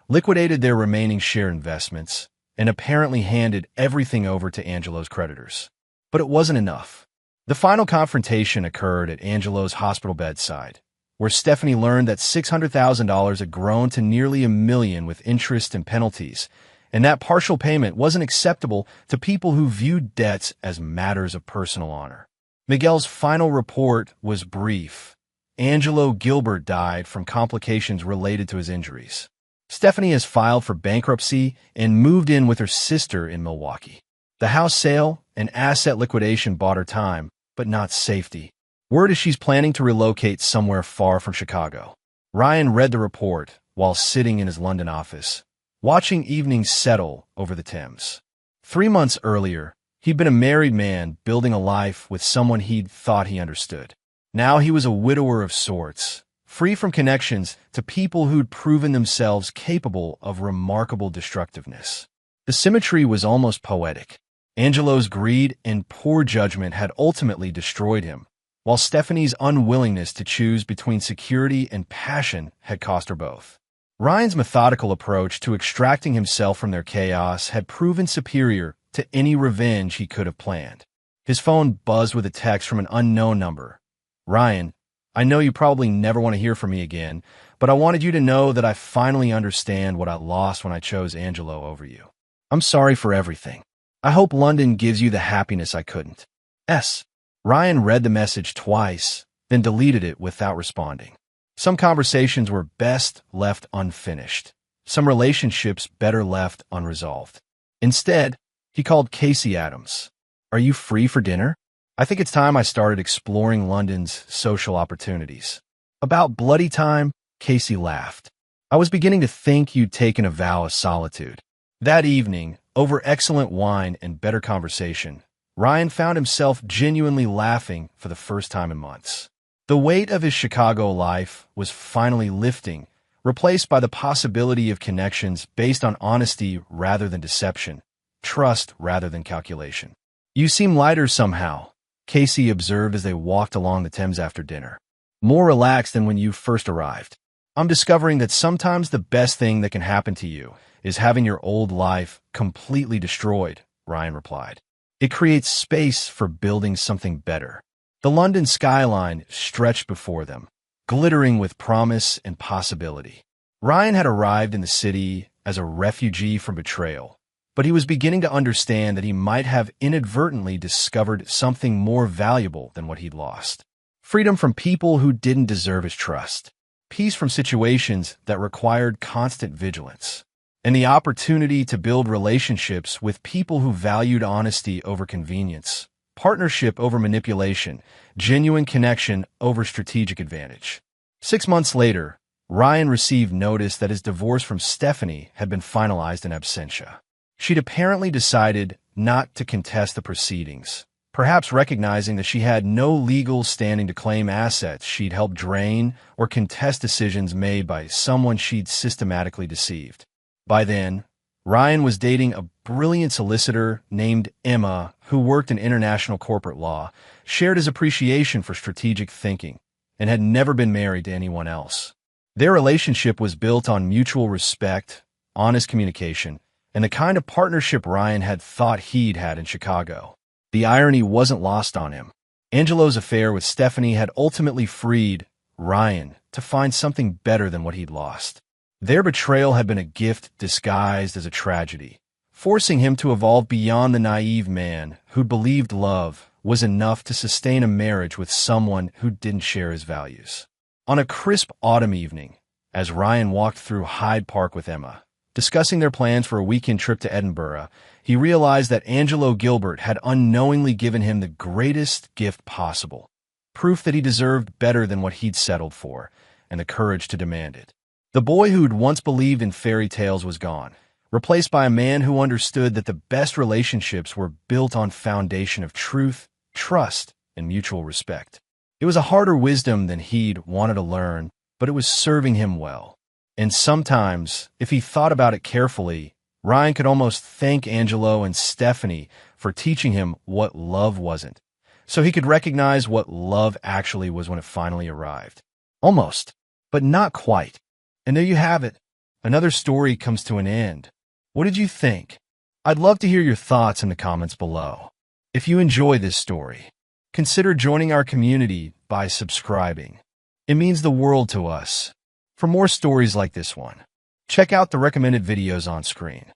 liquidated their remaining share investments, and apparently handed everything over to Angelo's creditors. But it wasn't enough. The final confrontation occurred at Angelo's hospital bedside, where Stephanie learned that $600,000 had grown to nearly $1 million with interest and penalties, and that partial payment wasn't acceptable to people who viewed debts as matters of personal honor. Miguel's final report was brief. Angelo Gilbert died from complications related to his injuries. Stephanie has filed for bankruptcy and moved in with her sister in Milwaukee. The house sale and asset liquidation bought her time, but not safety. Word is she's planning to relocate somewhere far from Chicago. Ryan read the report while sitting in his London office, watching evenings settle over the Thames. 3 months earlier, he'd been a married man building a life with someone he'd thought he understood. Now he was a widower of sorts, free from connections to people who'd proven themselves capable of remarkable destructiveness. The symmetry was almost poetic. Angelo's greed and poor judgment had ultimately destroyed him, while Stephanie's unwillingness to choose between security and passion had cost her both. Ryan's methodical approach to extracting himself from their chaos had proven superior to any revenge he could have planned. His phone buzzed with a text from an unknown number. Ryan, I know you probably never want to hear from me again, but I wanted you to know that I finally understand what I lost when I chose Angelo over you. I'm sorry for everything. I hope London gives you the happiness I couldn't. S. Ryan read the message twice, then deleted it without responding. Some conversations were best left unfinished. Some relationships better left unresolved. Instead, he called Casey Adams. Are you free for dinner? I think it's time I started exploring London's social opportunities. About bloody time, Casey laughed. I was beginning to think you'd taken a vow of solitude. That evening, Over excellent wine and better conversation, Ryan found himself genuinely laughing for the first time in months. The weight of his Chicago life was finally lifting, replaced by the possibility of connections based on honesty rather than deception, trust rather than calculation. "You seem lighter somehow," Casey observed as they walked along the Thames after dinner. "More relaxed than when you first arrived." "I'm discovering that sometimes the best thing that can happen to you is having your old life completely destroyed," Ryan replied. "It creates space for building something better." The London skyline stretched before them, glittering with promise and possibility. Ryan had arrived in the city as a refugee from betrayal, but he was beginning to understand that he might have inadvertently discovered something more valuable than what he'd lost. Freedom from people who didn't deserve his trust, peace from situations that required constant vigilance, and the opportunity to build relationships with people who valued honesty over convenience, partnership over manipulation, genuine connection over strategic advantage. 6 months later, Ryan received notice that his divorce from Stephanie had been finalized in absentia. She'd apparently decided not to contest the proceedings, perhaps recognizing that she had no legal standing to claim assets she'd helped drain or contest decisions made by someone she'd systematically deceived. By then, Ryan was dating a brilliant solicitor named Emma who worked in international corporate law, shared his appreciation for strategic thinking, and had never been married to anyone else. Their relationship was built on mutual respect, honest communication, and the kind of partnership Ryan had thought he'd had in Chicago. The irony wasn't lost on him. Angelo's affair with Stephanie had ultimately freed Ryan to find something better than what he'd lost. Their betrayal had been a gift disguised as a tragedy, forcing him to evolve beyond the naive man who believed love was enough to sustain a marriage with someone who didn't share his values. On a crisp autumn evening, as Ryan walked through Hyde Park with Emma, discussing their plans for a weekend trip to Edinburgh, he realized that Angelo Gilbert had unknowingly given him the greatest gift possible, proof that he deserved better than what he'd settled for, and the courage to demand it. The boy who'd once believed in fairy tales was gone, replaced by a man who understood that the best relationships were built on foundation of truth, trust, and mutual respect. It was a harder wisdom than he'd wanted to learn, but it was serving him well. And sometimes, if he thought about it carefully, Ryan could almost thank Angelo and Stephanie for teaching him what love wasn't, so he could recognize what love actually was when it finally arrived. Almost, but not quite. And there you have it. Another story comes to an end. What did you think? I'd love to hear your thoughts in the comments below. If you enjoy this story, consider joining our community by subscribing. It means the world to us. For more stories like this one, check out the recommended videos on screen.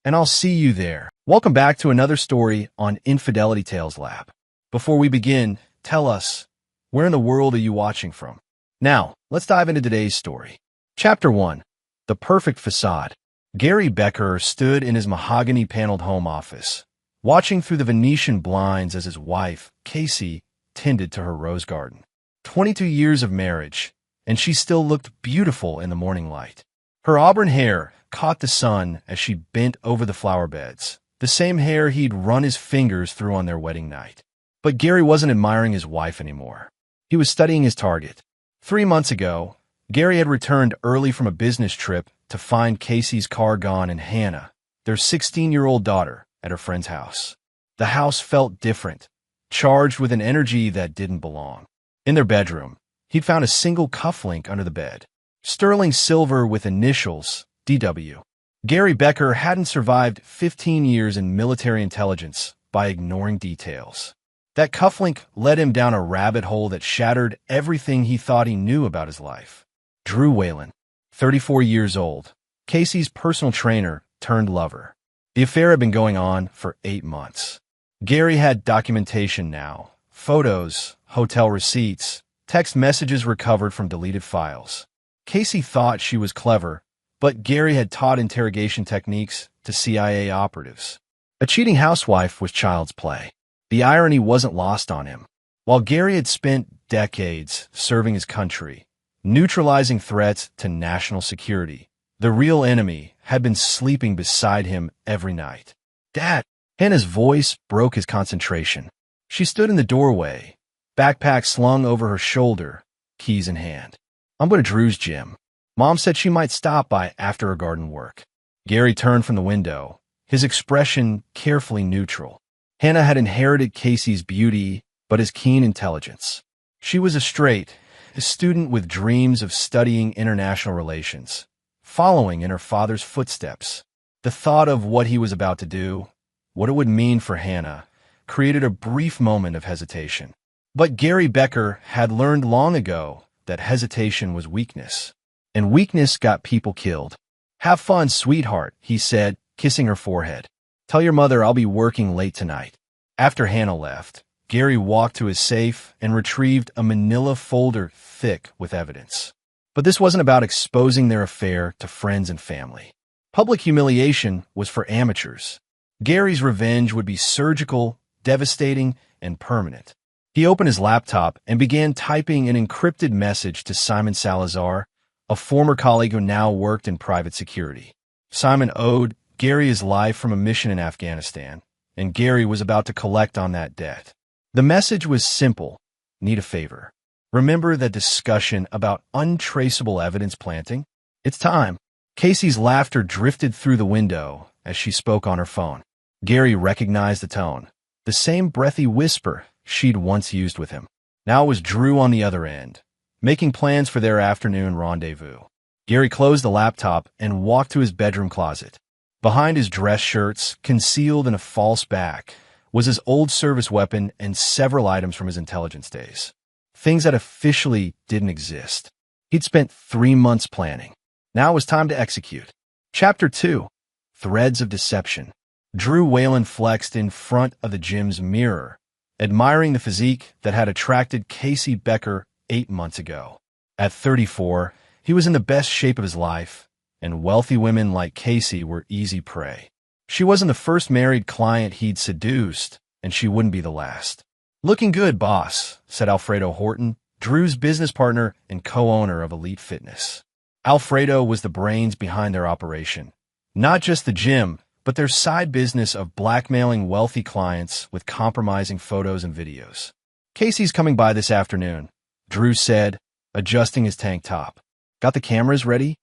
And I'll see you there. Welcome back to another story on Infidelity Tales Lab. Before we begin, tell us, where in the world are you watching from? Now, let's dive into today's story. Chapter 1. The Perfect Facade. Gary Becker stood in his mahogany-paneled home office, watching through the Venetian blinds as his wife, Casey, tended to her rose garden. 22 years of marriage, and she still looked beautiful in the morning light. Her auburn hair caught the sun as she bent over the flower beds, the same hair he'd run his fingers through on their wedding night. But Gary wasn't admiring his wife anymore. He was studying his target. 3 months ago, Gary had returned early from a business trip to find Casey's car gone and Hannah, their 16-year-old daughter, at her friend's house. The house felt different, charged with an energy that didn't belong. In their bedroom, he'd found a single cufflink under the bed, sterling silver with initials, DW. Gary Becker hadn't survived 15 years in military intelligence by ignoring details. That cufflink led him down a rabbit hole that shattered everything he thought he knew about his life. Drew Whalen, 34 years old, Casey's personal trainer turned lover. The affair had been going on for 8 months. Gary had documentation now, photos, hotel receipts, text messages recovered from deleted files. Casey thought she was clever, but Gary had taught interrogation techniques to CIA operatives. A cheating housewife was child's play. The irony wasn't lost on him. While Gary had spent decades serving his country, neutralizing threats to national security, the real enemy had been sleeping beside him every night. Dad! Hannah's voice broke his concentration. She stood in the doorway, backpack slung over her shoulder, keys in hand. I'm going to Drew's gym. Mom said she might stop by after her garden work. Gary turned from the window, his expression carefully neutral. Hannah had inherited Casey's beauty, but his keen intelligence. She was a student with dreams of studying international relations, following in her father's footsteps. The thought of what he was about to do, what it would mean for Hannah, created a brief moment of hesitation. But Gary Becker had learned long ago that hesitation was weakness, and weakness got people killed. Have fun, sweetheart, he said, kissing her forehead. Tell your mother I'll be working late tonight. After Hannah left, Gary walked to his safe and retrieved a manila folder thick with evidence. But this wasn't about exposing their affair to friends and family. Public humiliation was for amateurs. Gary's revenge would be surgical, devastating, and permanent. He opened his laptop and began typing an encrypted message to Simon Salazar, a former colleague who now worked in private security. Simon owed Gary his life from a mission in Afghanistan, and Gary was about to collect on that debt. The message was simple: need a favor. Remember that discussion about untraceable evidence planting? It's time. Casey's laughter drifted through the window as she spoke on her phone. Gary recognized the tone, the same breathy whisper she'd once used with him. Now it was Drew on the other end, making plans for their afternoon rendezvous. Gary closed the laptop and walked to his bedroom closet. Behind his dress shirts, concealed in a false back, was his old service weapon and several items from his intelligence days. Things that officially didn't exist. He'd spent 3 months planning. Now it was time to execute. Chapter 2. Threads of Deception. Drew Whalen flexed in front of the gym's mirror, admiring the physique that had attracted Casey Becker 8 months ago. At 34, he was in the best shape of his life, and wealthy women like Casey were easy prey. She wasn't the first married client he'd seduced, and she wouldn't be the last. Looking good, boss, said Alfredo Horton, Drew's business partner and co-owner of Elite Fitness. Alfredo was the brains behind their operation. Not just the gym, but their side business of blackmailing wealthy clients with compromising photos and videos. Casey's coming by this afternoon, Drew said, adjusting his tank top. Got the cameras ready?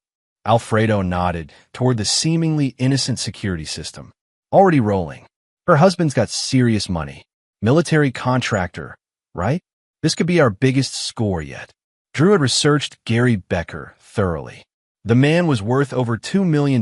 Alfredo nodded toward the seemingly innocent security system. Already rolling. Her husband's got serious money. Military contractor, right? This could be our biggest score yet. Drew had researched Gary Becker thoroughly. The man was worth over $2 million,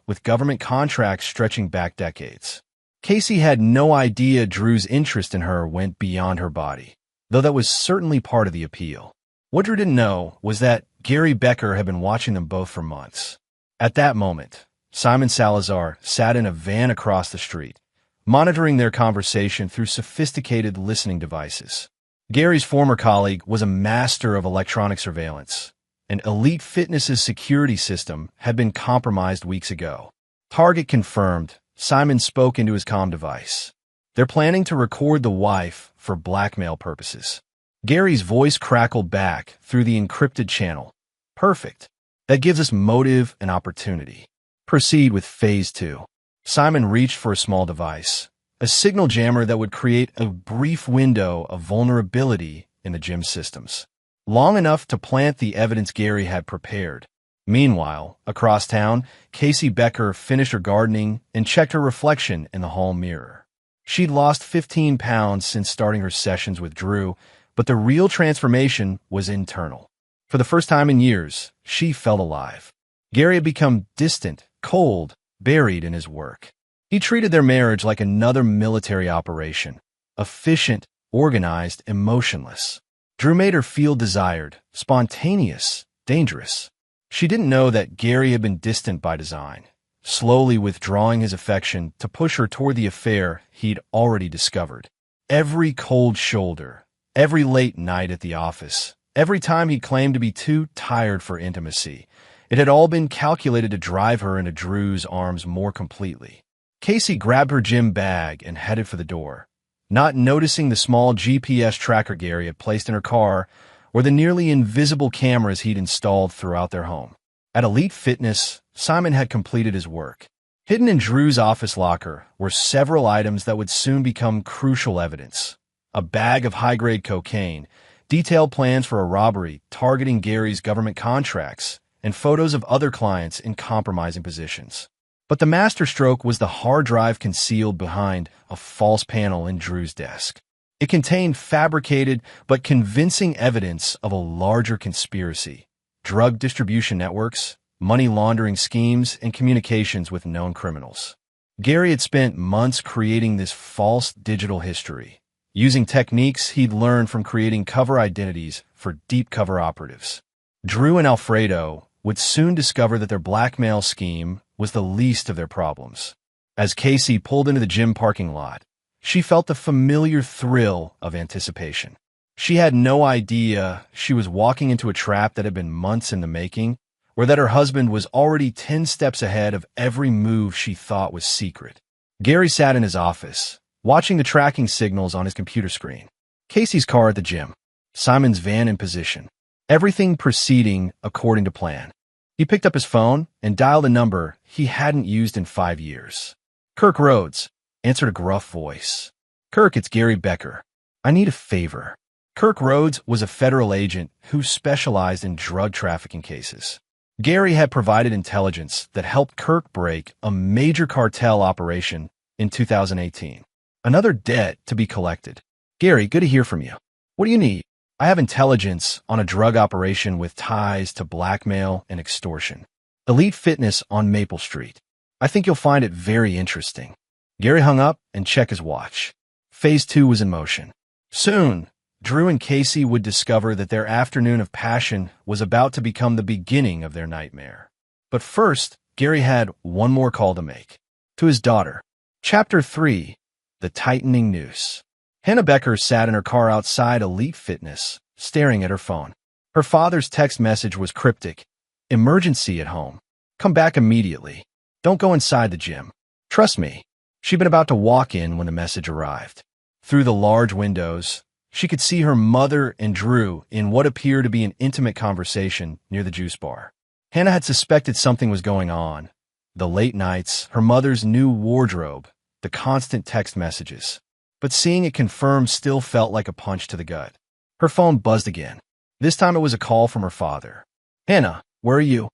with government contracts stretching back decades. Casey had no idea Drew's interest in her went beyond her body, though that was certainly part of the appeal. What Drew didn't know was that Gary Becker had been watching them both for months. At that moment, Simon Salazar sat in a van across the street, monitoring their conversation through sophisticated listening devices. Gary's former colleague was a master of electronic surveillance, and Elite Fitness's security system had been compromised weeks ago. Target confirmed, Simon spoke into his comm device. They're planning to record the wife for blackmail purposes. Gary's voice crackled back through the encrypted channel. Perfect. That gives us motive and opportunity. Proceed with Phase 2. Simon reached for a small device, a signal jammer that would create a brief window of vulnerability in the gym systems, long enough to plant the evidence Gary had prepared. Meanwhile, across town, Casey Becker finished her gardening and checked her reflection in the hall mirror. She'd lost 15 pounds since starting her sessions with Drew, but the real transformation was internal. For the first time in years, she felt alive. Gary had become distant, cold, buried in his work. He treated their marriage like another military operation, efficient, organized, emotionless. Drew made her feel desired, spontaneous, dangerous. She didn't know that Gary had been distant by design, slowly withdrawing his affection to push her toward the affair he'd already discovered. Every cold shoulder, every late night at the office, every time he claimed to be too tired for intimacy, it had all been calculated to drive her into Drew's arms more completely. Casey grabbed her gym bag and headed for the door, not noticing the small GPS tracker Gary had placed in her car or the nearly invisible cameras he'd installed throughout their home. At Elite Fitness, Simon had completed his work. Hidden in Drew's office locker were several items that would soon become crucial evidence. A bag of high-grade cocaine, detailed plans for a robbery targeting Gary's government contracts, and photos of other clients in compromising positions. But the masterstroke was the hard drive concealed behind a false panel in Drew's desk. It contained fabricated but convincing evidence of a larger conspiracy: drug distribution networks, money laundering schemes, and communications with known criminals. Gary had spent months creating this false digital history, using techniques he'd learned from creating cover identities for deep cover operatives. Drew and Alfredo would soon discover that their blackmail scheme was the least of their problems. As Casey pulled into the gym parking lot, she felt the familiar thrill of anticipation. She had no idea she was walking into a trap that had been months in the making, or that her husband was already 10 steps ahead of every move she thought was secret. Gary sat in his office, watching the tracking signals on his computer screen. Casey's car at the gym, Simon's van in position, everything proceeding according to plan. He picked up his phone and dialed a number he hadn't used in 5 years. "Kirk Rhodes," answered a gruff voice. "Kirk, it's Gary Becker. I need a favor." Kirk Rhodes was a federal agent who specialized in drug trafficking cases. Gary had provided intelligence that helped Kirk break a major cartel operation in 2018. Another debt to be collected. "Gary, good to hear from you. What do you need?" "I have intelligence on a drug operation with ties to blackmail and extortion. Elite Fitness on Maple Street. I think you'll find it very interesting." Gary hung up and checked his watch. Phase 2 was in motion. Soon, Drew and Casey would discover that their afternoon of passion was about to become the beginning of their nightmare. But first, Gary had one more call to make. To his daughter. Chapter 3. The Tightening Noose. Hannah Becker sat in her car outside Elite Fitness, staring at her phone. Her father's text message was cryptic. "Emergency at home. Come back immediately. Don't go inside the gym. Trust me." She'd been about to walk in when the message arrived. Through the large windows, she could see her mother and Drew in what appeared to be an intimate conversation near the juice bar. Hannah had suspected something was going on. The late nights, her mother's new wardrobe, the constant text messages. But seeing it confirmed still felt like a punch to the gut. Her phone buzzed again. This time it was a call from her father. "Hannah, where are you?"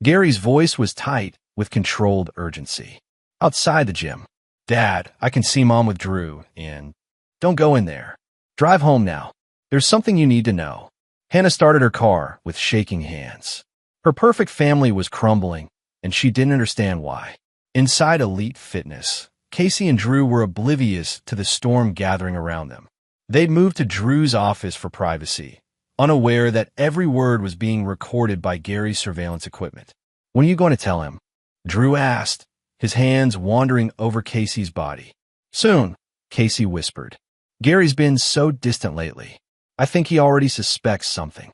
Gary's voice was tight with controlled urgency. "Outside the gym." "Dad, I can see Mom with Drew, and..." "Don't go in there. Drive home now. There's something you need to know." Hannah started her car with shaking hands. Her perfect family was crumbling, and she didn't understand why. Inside Elite Fitness, Casey and Drew were oblivious to the storm gathering around them. They'd moved to Drew's office for privacy, unaware that every word was being recorded by Gary's surveillance equipment. "When are you going to tell him?" Drew asked, his hands wandering over Casey's body. "Soon," Casey whispered. "Gary's been so distant lately. I think he already suspects something."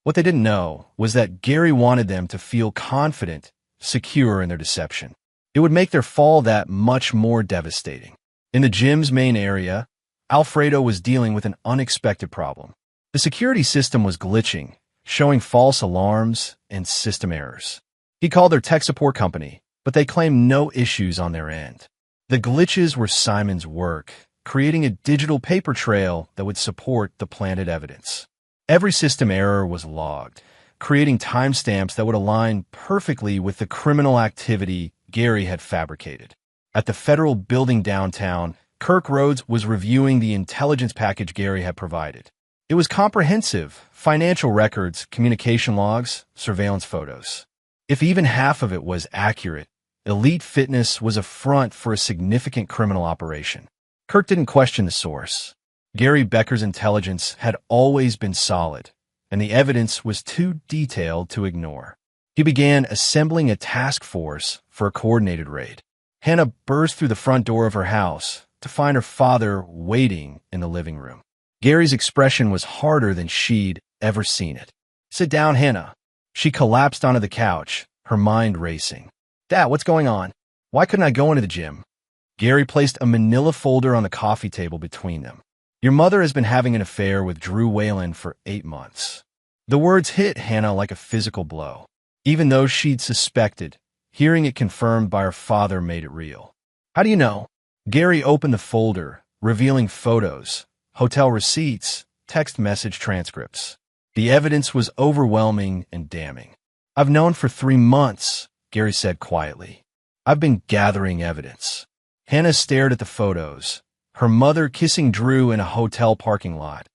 What they didn't know was that Gary wanted them to feel confident, secure in their deception. It would make their fall that much more devastating. In the gym's main area, Alfredo was dealing with an unexpected problem. The security system was glitching, showing false alarms and system errors. He called their tech support company, but they claimed no issues on their end. The glitches were Simon's work, creating a digital paper trail that would support the planted evidence. Every system error was logged, creating timestamps that would align perfectly with the criminal activity Gary had fabricated. At the federal building downtown, Kirk Rhodes was reviewing the intelligence package Gary had provided. It was comprehensive: financial records, communication logs, surveillance photos. If even half of it was accurate, Elite Fitness was a front for a significant criminal operation. Kirk didn't question the source. Gary Becker's intelligence had always been solid, and the evidence was too detailed to ignore. He began assembling a task force for a coordinated raid. Hannah burst through the front door of her house to find her father waiting in the living room. Gary's expression was harder than she'd ever seen it. "Sit down, Hannah." She collapsed onto the couch, her mind racing. "Dad, what's going on? Why couldn't I go into the gym?" Gary placed a manila folder on the coffee table between them. "Your mother has been having an affair with Drew Whalen for 8 months. The words hit Hannah like a physical blow. Even though she'd suspected, Hearing it confirmed by her father made it real. How do you know? Gary opened the folder, revealing photos, hotel receipts, text message transcripts. The evidence was overwhelming and damning. I've known for 3 months, Gary said quietly. I've been gathering evidence. Hannah stared at the photos, her mother kissing Drew in a hotel parking lot,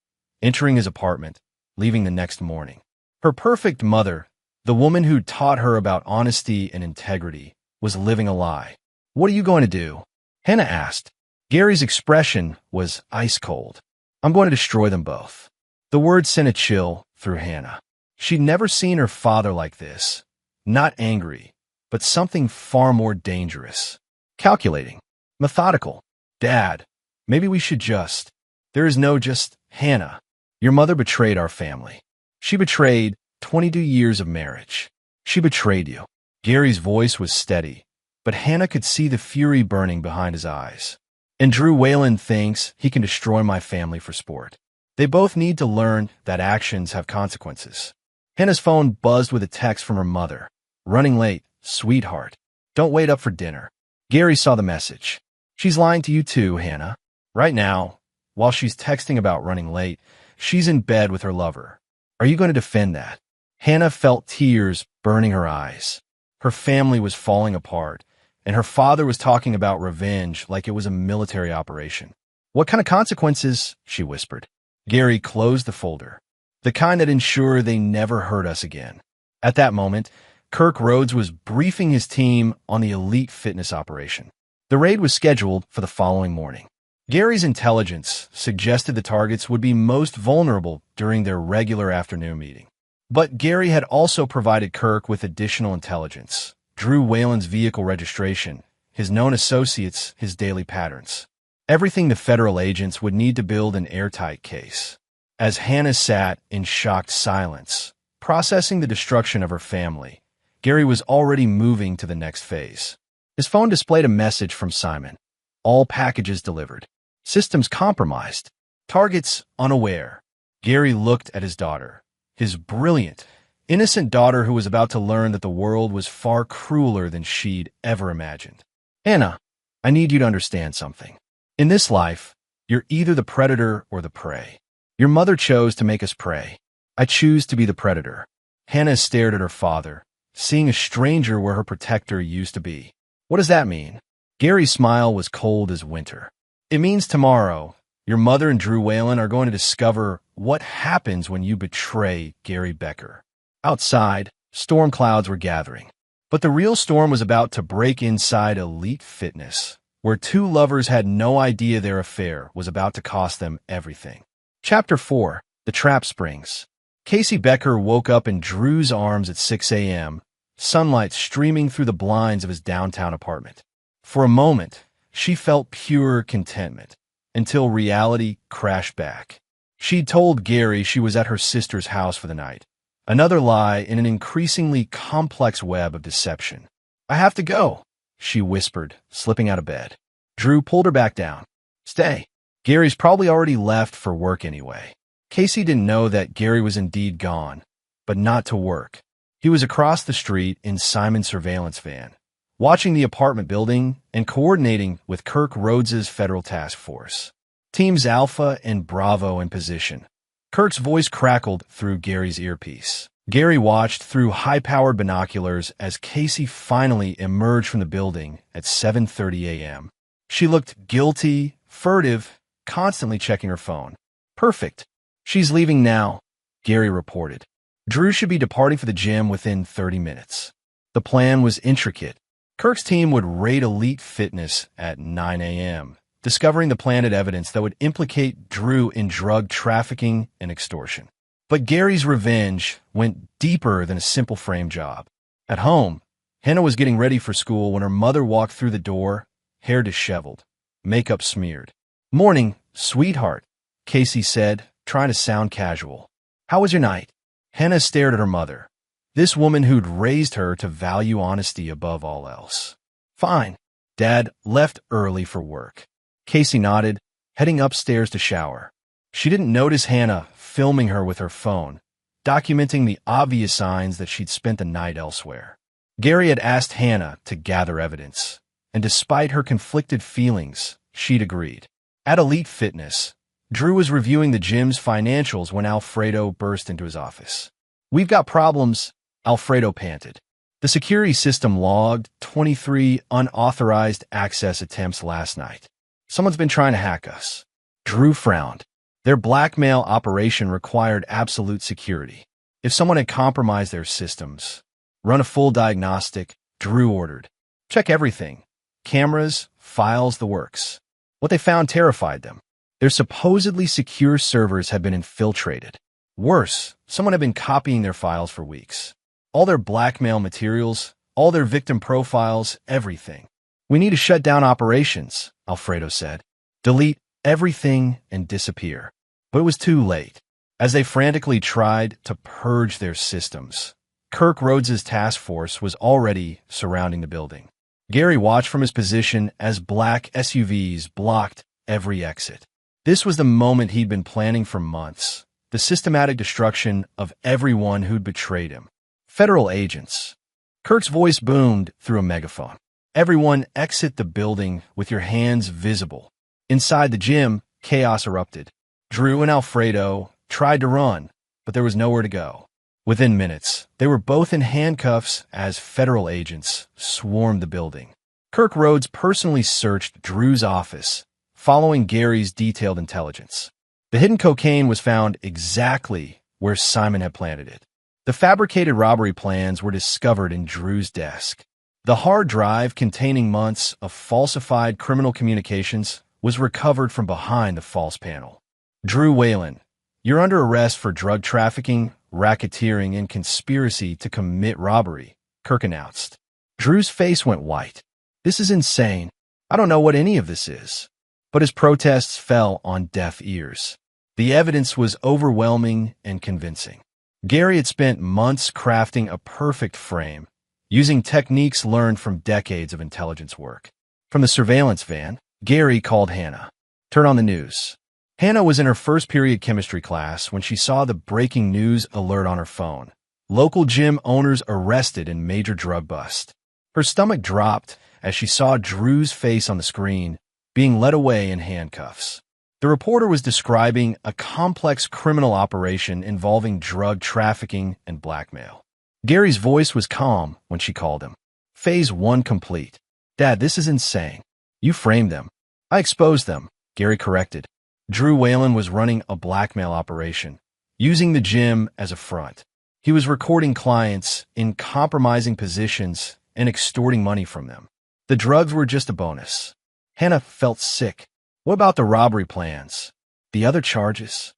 entering his apartment, leaving the next morning. Her perfect mother, the woman who taught her about honesty and integrity, was living a lie. What are you going to do? Hannah asked. Gary's expression was ice cold. I'm going to destroy them both. The word sent a chill through Hannah. She'd never seen her father like this. Not angry, but something far more dangerous. Calculating. Methodical. Dad, maybe we should just. There is no just, Hannah. Your mother betrayed our family. She betrayed 22 years of marriage. She betrayed you. Gary's voice was steady, but Hannah could see the fury burning behind his eyes. And Drew Whalen thinks he can destroy my family for sport. They both need to learn that actions have consequences. Hannah's phone buzzed with a text from her mother. Running late, sweetheart. Don't wait up for dinner. Gary saw the message. She's lying to you too, Hannah. Right now, while she's texting about running late, she's in bed with her lover. Are you going to defend that? Hannah felt tears burning her eyes. Her family was falling apart, and her father was talking about revenge like it was a military operation. What kind of consequences? She whispered. Gary closed the folder. The kind that ensure they never hurt us again. At that moment, Kirk Rhodes was briefing his team on the elite fitness operation. The raid was scheduled for the following morning. Gary's intelligence suggested the targets would be most vulnerable during their regular afternoon meeting. But Gary had also provided Kirk with additional intelligence. Drew Whalen's vehicle registration, his known associates, his daily patterns. Everything the federal agents would need to build an airtight case. As Hannah sat in shocked silence, processing the destruction of her family, Gary was already moving to the next phase. His phone displayed a message from Simon. All packages delivered. Systems compromised. Targets unaware. Gary looked at his daughter. His brilliant, innocent daughter who was about to learn that the world was far crueler than she'd ever imagined. Hannah, I need you to understand something. In this life, you're either the predator or the prey. Your mother chose to make us prey. I choose to be the predator. Hannah stared at her father, seeing a stranger where her protector used to be. What does that mean? Gary's smile was cold as winter. It means tomorrow, your mother and Drew Whalen are going to discover what happens when you betray Gary Becker. Outside, storm clouds were gathering. But the real storm was about to break inside Elite Fitness, where two lovers had no idea their affair was about to cost them everything. Chapter 4. The Trap Springs. Casey Becker woke up in Drew's arms at 6 a.m., sunlight streaming through the blinds of his downtown apartment. For a moment, she felt pure contentment, until reality crashed back. She'd told Gary she was at her sister's house for the night. Another lie in an increasingly complex web of deception. I have to go, she whispered, slipping out of bed. Drew pulled her back down. Stay. Gary's probably already left for work anyway. Casey didn't know that Gary was indeed gone, but not to work. He was across the street in Simon's surveillance van, watching the apartment building and coordinating with Kirk Rhodes's federal task force. Teams Alpha and Bravo in position. Kirk's voice crackled through Gary's earpiece. Gary watched through high-powered binoculars as Casey finally emerged from the building at 7:30 a.m. She looked guilty, furtive, constantly checking her phone. Perfect. She's leaving now, Gary reported. Drew should be departing for the gym within 30 minutes. The plan was intricate. Kirk's team would raid Elite Fitness at 9 a.m., discovering the planted evidence that would implicate Drew in drug trafficking and extortion. But Gary's revenge went deeper than a simple frame job. At home, Hannah was getting ready for school when her mother walked through the door, hair disheveled, makeup smeared. Morning, sweetheart, Casey said, trying to sound casual. How was your night? Hannah stared at her mother, this woman who'd raised her to value honesty above all else. Fine. Dad left early for work. Casey nodded, heading upstairs to shower. She didn't notice Hannah filming her with her phone, documenting the obvious signs that she'd spent the night elsewhere. Gary had asked Hannah to gather evidence, and despite her conflicted feelings, she'd agreed. At Elite Fitness, Drew was reviewing the gym's financials when Alfredo burst into his office. "We've got problems," Alfredo panted. "The security system logged 23 unauthorized access attempts last night. Someone's been trying to hack us." Drew frowned. Their blackmail operation required absolute security. If someone had compromised their systems, "Run a full diagnostic," Drew ordered. "Check everything. Cameras, files, the works." What they found terrified them. Their supposedly secure servers had been infiltrated. Worse, someone had been copying their files for weeks. All their blackmail materials, all their victim profiles, everything. "We need to shut down operations," Alfredo said. "Delete everything and disappear." But it was too late. As they frantically tried to purge their systems, Kirk Rhodes's task force was already surrounding the building. Gary watched from his position as black SUVs blocked every exit. This was the moment he'd been planning for months, the systematic destruction of everyone who'd betrayed him. Federal agents. Kirk's voice boomed through a megaphone. "Everyone exit the building with your hands visible." Inside the gym, chaos erupted. Drew and Alfredo tried to run, but there was nowhere to go. Within minutes, they were both in handcuffs as federal agents swarmed the building. Kirk Rhodes personally searched Drew's office, following Gary's detailed intelligence. The hidden cocaine was found exactly where Simon had planted it. The fabricated robbery plans were discovered in Drew's desk. The hard drive containing months of falsified criminal communications was recovered from behind the false panel. "Drew Whalen, you're under arrest for drug trafficking, racketeering, and conspiracy to commit robbery," Kirk announced. Drew's face went white. "This is insane. I don't know what any of this is." But his protests fell on deaf ears. The evidence was overwhelming and convincing. Gary had spent months crafting a perfect frame, using techniques learned from decades of intelligence work. From the surveillance van, Gary called Hannah. "Turn on the news." Hannah was in her first period chemistry class when she saw the breaking news alert on her phone. Local gym owners arrested in major drug bust. Her stomach dropped as she saw Drew's face on the screen, being led away in handcuffs. The reporter was describing a complex criminal operation involving drug trafficking and blackmail. Gary's voice was calm when she called him. "Phase 1 complete. Dad, this is insane. You framed them." "I exposed them," Gary corrected. Drew Whalen was running a blackmail operation, using the gym as a front. He was recording clients in compromising positions and extorting money from them. The drugs were just a bonus. Hannah felt sick. What about the robbery plans? The other charges?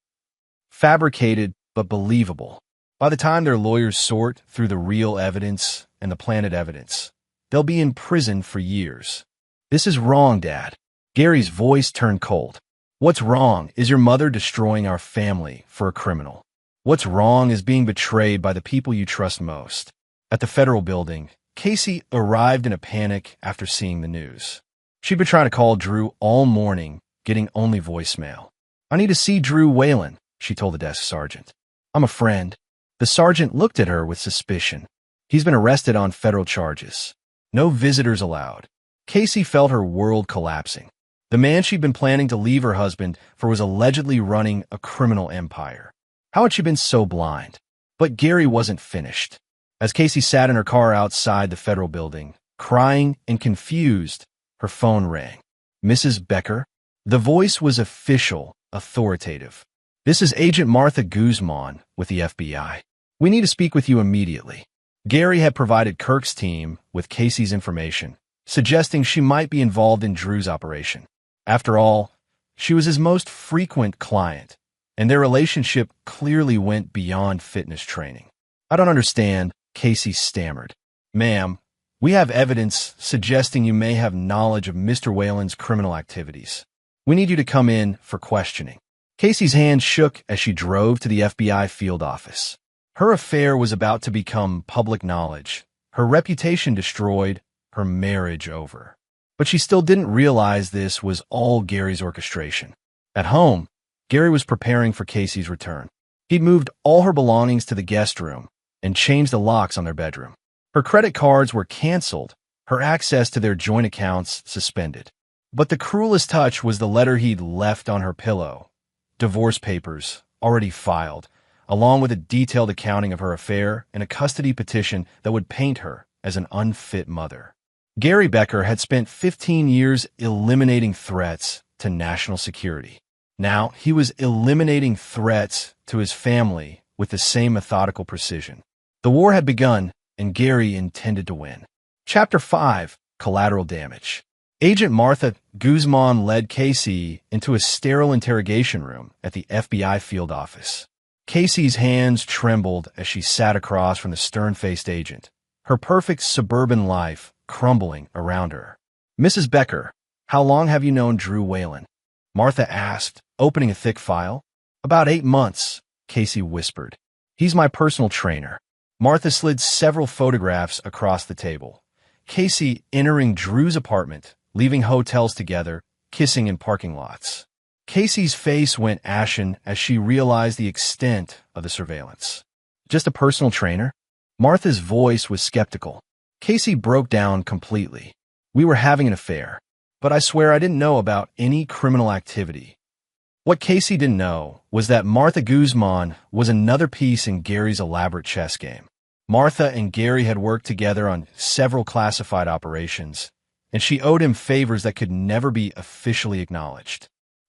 Fabricated, but believable. By the time their lawyers sort through the real evidence and the planted evidence, they'll be in prison for years. "This is wrong, Dad." Gary's voice turned cold. "What's wrong is your mother destroying our family for a criminal. What's wrong is being betrayed by the people you trust most." At the federal building, Casey arrived in a panic after seeing the news. She'd been trying to call Drew all morning, getting only voicemail. "I need to see Drew Whalen," she told the desk sergeant. "I'm a friend." The sergeant looked at her with suspicion. "He's been arrested on federal charges. No visitors allowed." Casey felt her world collapsing. The man she'd been planning to leave her husband for was allegedly running a criminal empire. How had she been so blind? But Gary wasn't finished. As Casey sat in her car outside the federal building, crying and confused, her phone rang. "Mrs. Becker?" The voice was official, authoritative. "This is Agent Martha Guzman with the FBI. We need to speak with you immediately." Gary had provided Kirk's team with Casey's information, suggesting she might be involved in Drew's operation. After all, she was his most frequent client, and their relationship clearly went beyond fitness training. "I don't understand," Casey stammered. "Ma'am, we have evidence suggesting you may have knowledge of Mr. Whalen's criminal activities. We need you to come in for questioning." Casey's hand shook as she drove to the FBI field office. Her affair was about to become public knowledge, her reputation destroyed, her marriage over. But she still didn't realize this was all Gary's orchestration. At home, Gary was preparing for Casey's return. He'd moved all her belongings to the guest room and changed the locks on their bedroom. Her credit cards were canceled, her access to their joint accounts suspended. But the cruelest touch was the letter he'd left on her pillow. Divorce papers, already filed, along with a detailed accounting of her affair and a custody petition that would paint her as an unfit mother. Gary Becker had spent 15 years eliminating threats to national security. Now he was eliminating threats to his family with the same methodical precision. The war had begun, and Gary intended to win. Chapter 5: Collateral Damage. Agent Martha Guzman led Casey into a sterile interrogation room at the FBI field office. Casey's hands trembled as she sat across from the stern-faced agent, her perfect suburban life crumbling around her. "Mrs. Becker, how long have you known Drew Whalen?" Martha asked, opening a thick file. "About 8 months," Casey whispered. "He's my personal trainer." Martha slid several photographs across the table. Casey entering Drew's apartment, leaving hotels together, kissing in parking lots. Casey's face went ashen as she realized the extent of the surveillance. "Just a personal trainer?" Martha's voice was skeptical. Casey broke down completely. "We were having an affair, but I swear I didn't know about any criminal activity." What Casey didn't know was that Martha Guzman was another piece in Gary's elaborate chess game. Martha and Gary had worked together on several classified operations, and she owed him favors that could never be officially acknowledged.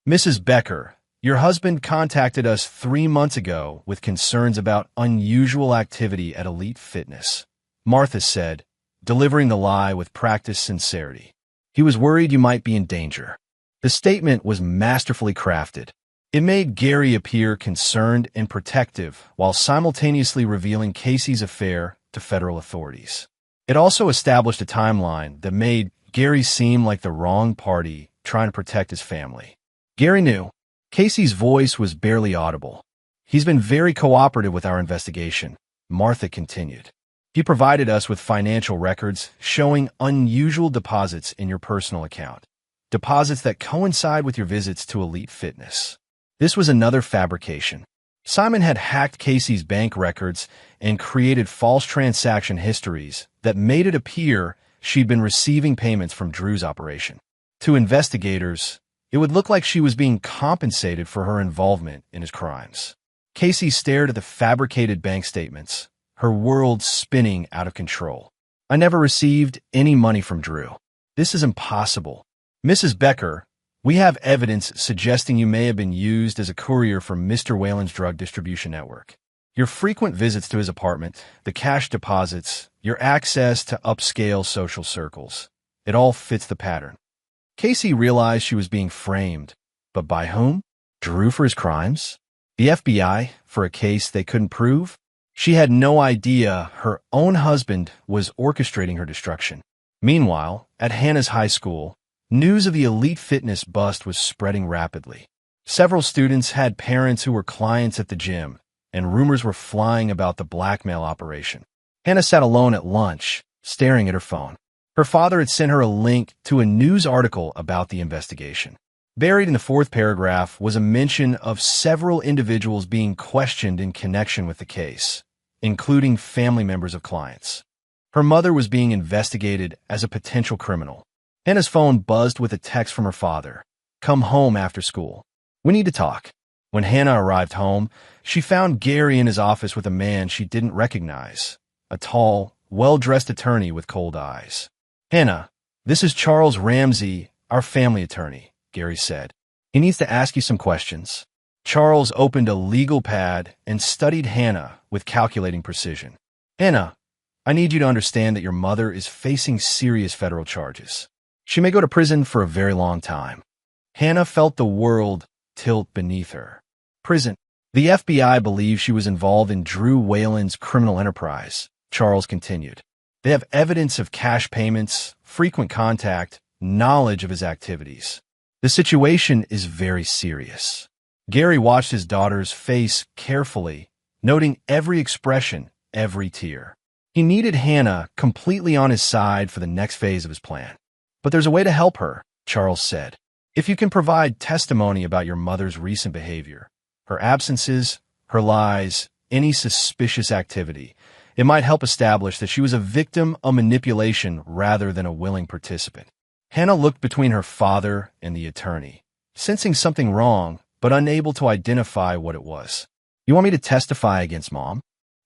"Mrs. Becker, your husband contacted us 3 months ago with concerns about unusual activity at Elite Fitness," Martha said, delivering the lie with practiced sincerity. "He was worried you might be in danger." The statement was masterfully crafted. It made Gary appear concerned and protective while simultaneously revealing Casey's affair to federal authorities. It also established a timeline that made Gary seem like the wrong party trying to protect his family. Gary knew. Casey's voice was barely audible. "He's been very cooperative with our investigation," Martha continued. "He provided us with financial records showing unusual deposits in your personal account, deposits that coincide with your visits to Elite Fitness." This was another fabrication. Simon had hacked Casey's bank records and created false transaction histories that made it appear she'd been receiving payments from Drew's operation. To investigators, it would look like she was being compensated for her involvement in his crimes. Casey stared at the fabricated bank statements, her world spinning out of control. "I never received any money from Drew. This is impossible. Mrs. Becker, we have evidence suggesting you may have been used as a courier for Mr. Whalen's drug distribution network. Your frequent visits to his apartment, the cash deposits, your access to upscale social circles. It all fits the pattern." Casey realized she was being framed. But by whom? Drew for his crimes? The FBI for a case they couldn't prove? She had no idea her own husband was orchestrating her destruction. Meanwhile, at Hannah's high school, news of the Elite Fitness bust was spreading rapidly. Several students had parents who were clients at the gym, and rumors were flying about the blackmail operation. Hannah sat alone at lunch, staring at her phone. Her father had sent her a link to a news article about the investigation. Buried in the 4th paragraph was a mention of several individuals being questioned in connection with the case, including family members of clients. Her mother was being investigated as a potential criminal. Hannah's phone buzzed with a text from her father. "Come home after school. We need to talk." When Hannah arrived home, she found Gary in his office with a man she didn't recognize, a tall, well-dressed attorney with cold eyes. "Hannah, this is Charles Ramsey, our family attorney," Gary said. "He needs to ask you some questions." Charles opened a legal pad and studied Hannah with calculating precision. "Hannah, I need you to understand that your mother is facing serious federal charges. She may go to prison for a very long time." Hannah felt the world tilt beneath her. "Prison. The FBI believes she was involved in Drew Whalen's criminal enterprise," Charles continued. "They have evidence of cash payments, frequent contact, knowledge of his activities. The situation is very serious." Gary watched his daughter's face carefully, noting every expression, every tear. He needed Hannah completely on his side for the next phase of his plan. "But there's a way to help her," Charles said. "If you can provide testimony about your mother's recent behavior, her absences, her lies, any suspicious activity, It might help establish that she was a victim of manipulation rather than a willing participant. Hannah looked between her father and the attorney, sensing something wrong, but unable to identify what it was. "You want me to testify against Mom?"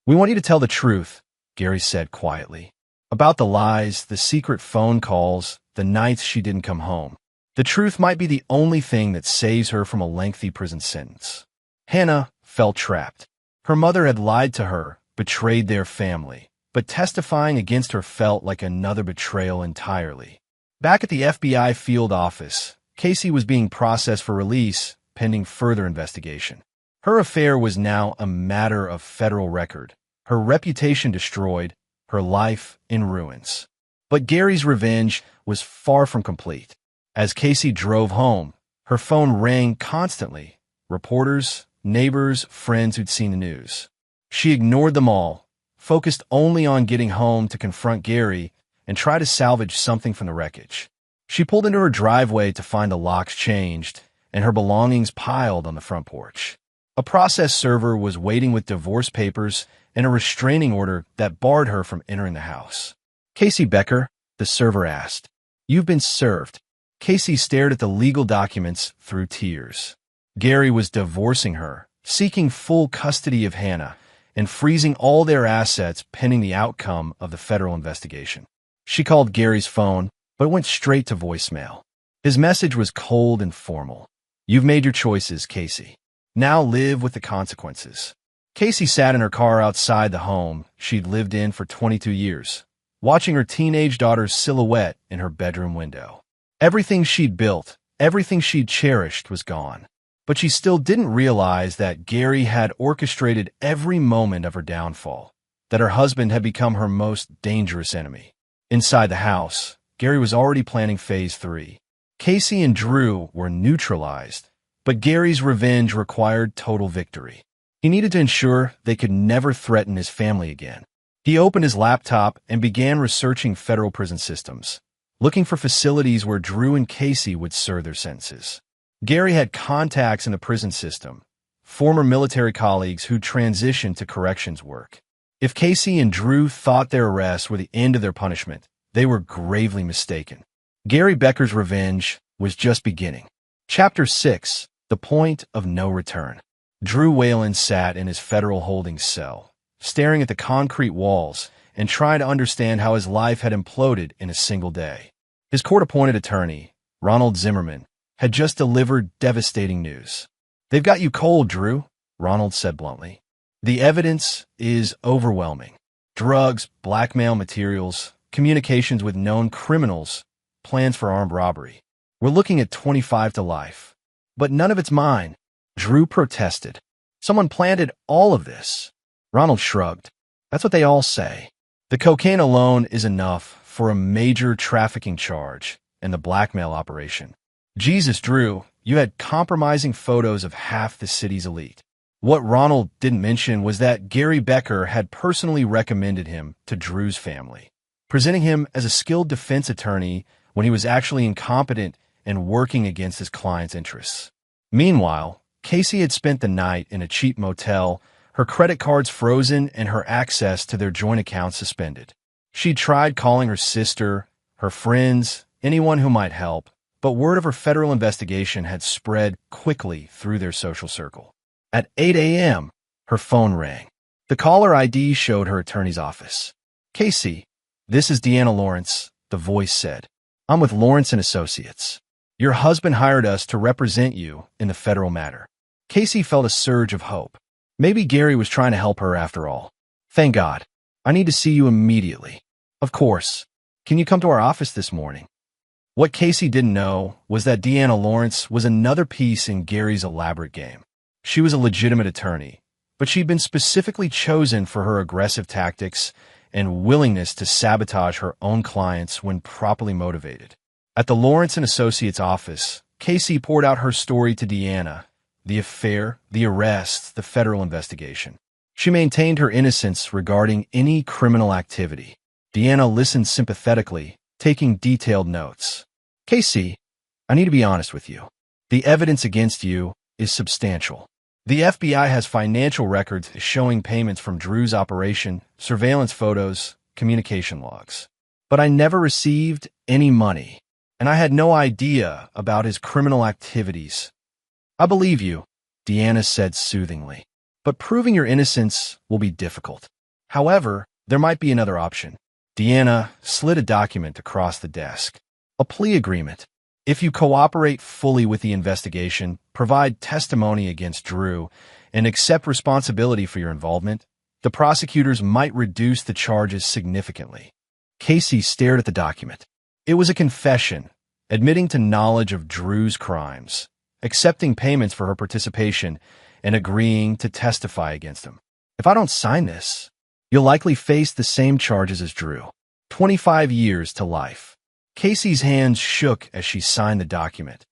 "We want you to tell the truth," Gary said quietly. "About the lies, the secret phone calls, the nights she didn't come home. The truth might be the only thing that saves her from a lengthy prison sentence." Hannah felt trapped. Her mother had lied to her, betrayed their family, but testifying against her felt like another betrayal entirely. Back at the FBI field office, Casey was being processed for release, pending further investigation. Her affair was now a matter of federal record, her reputation destroyed, her life in ruins. But Gary's revenge was far from complete. As Casey drove home, her phone rang constantly. Reporters, neighbors, friends who'd seen the news. She ignored them all, focused only on getting home to confront Gary and try to salvage something from the wreckage. She pulled into her driveway to find the locks changed and her belongings piled on the front porch. A process server was waiting with divorce papers and a restraining order that barred her from entering the house. "Casey Becker," the server asked. "You've been served." Casey stared at the legal documents through tears. Gary was divorcing her, seeking full custody of Hannah, and freezing all their assets pending the outcome of the federal investigation. She called Gary's phone, but it went straight to voicemail. His message was cold and formal. "You've made your choices, Casey. Now live with the consequences." Casey sat in her car outside the home she'd lived in for 22 years, watching her teenage daughter's silhouette in her bedroom window. Everything she'd built, everything she'd cherished was gone. But she still didn't realize that Gary had orchestrated every moment of her downfall, that her husband had become her most dangerous enemy. Inside the house, Gary was already planning Phase 3. Casey and Drew were neutralized, but Gary's revenge required total victory. He needed to ensure they could never threaten his family again. He opened his laptop and began researching federal prison systems, looking for facilities where Drew and Casey would serve their sentences. Gary had contacts in the prison system, former military colleagues who transitioned to corrections work. If Casey and Drew thought their arrests were the end of their punishment, they were gravely mistaken. Gary Becker's revenge was just beginning. Chapter 6: The Point of No Return. Drew Whalen sat in his federal holding cell, staring at the concrete walls and trying to understand how his life had imploded in a single day. His court-appointed attorney, Ronald Zimmerman, had just delivered devastating news. "They've got you cold, Drew," Ronald said bluntly. "The evidence is overwhelming. Drugs, blackmail materials, communications with known criminals, plans for armed robbery. We're looking at 25 to life. But none of it's mine," Drew protested. "Someone planted all of this." Ronald shrugged. "That's what they all say. The cocaine alone is enough for a major trafficking charge and the blackmail operation. Jesus, Drew, you had compromising photos of half the city's elite." What Ronald didn't mention was that Gary Becker had personally recommended him to Drew's family, presenting him as a skilled defense attorney when he was actually incompetent and working against his client's interests. Meanwhile, Casey had spent the night in a cheap motel, her credit cards frozen and her access to their joint accounts suspended. She tried calling her sister, her friends, anyone who might help, but word of her federal investigation had spread quickly through their social circle. At 8 a.m., her phone rang. The caller ID showed her attorney's office. "Casey, this is Deanna Lawrence," the voice said. "I'm with Lawrence & Associates. Your husband hired us to represent you in the federal matter." Casey felt a surge of hope. Maybe Gary was trying to help her after all. "Thank God. I need to see you immediately." "Of course. Can you come to our office this morning?" What Casey didn't know was that Deanna Lawrence was another piece in Gary's elaborate game. She was a legitimate attorney, but she'd been specifically chosen for her aggressive tactics and willingness to sabotage her own clients when properly motivated. At the Lawrence & Associates office, Casey poured out her story to Deanna, the affair, the arrests, the federal investigation. She maintained her innocence regarding any criminal activity. Deanna listened sympathetically, taking detailed notes. "Casey, I need to be honest with you. The evidence against you is substantial. The FBI has financial records showing payments from Drew's operation, surveillance photos, communication logs. But I never received any money, and I had no idea about his criminal activities. I believe you, Deanna said soothingly, but proving your innocence will be difficult. However, there might be another option. Deanna slid a document across the desk. A plea agreement. If you cooperate fully with the investigation, provide testimony against Drew, and accept responsibility for your involvement, the prosecutors might reduce the charges significantly. Casey stared at the document. It was a confession, admitting to knowledge of Drew's crimes, accepting payments for her participation, and agreeing to testify against him. If I don't sign this, you'll likely face the same charges as Drew. 25 years to life. Casey's hands shook as she signed the document,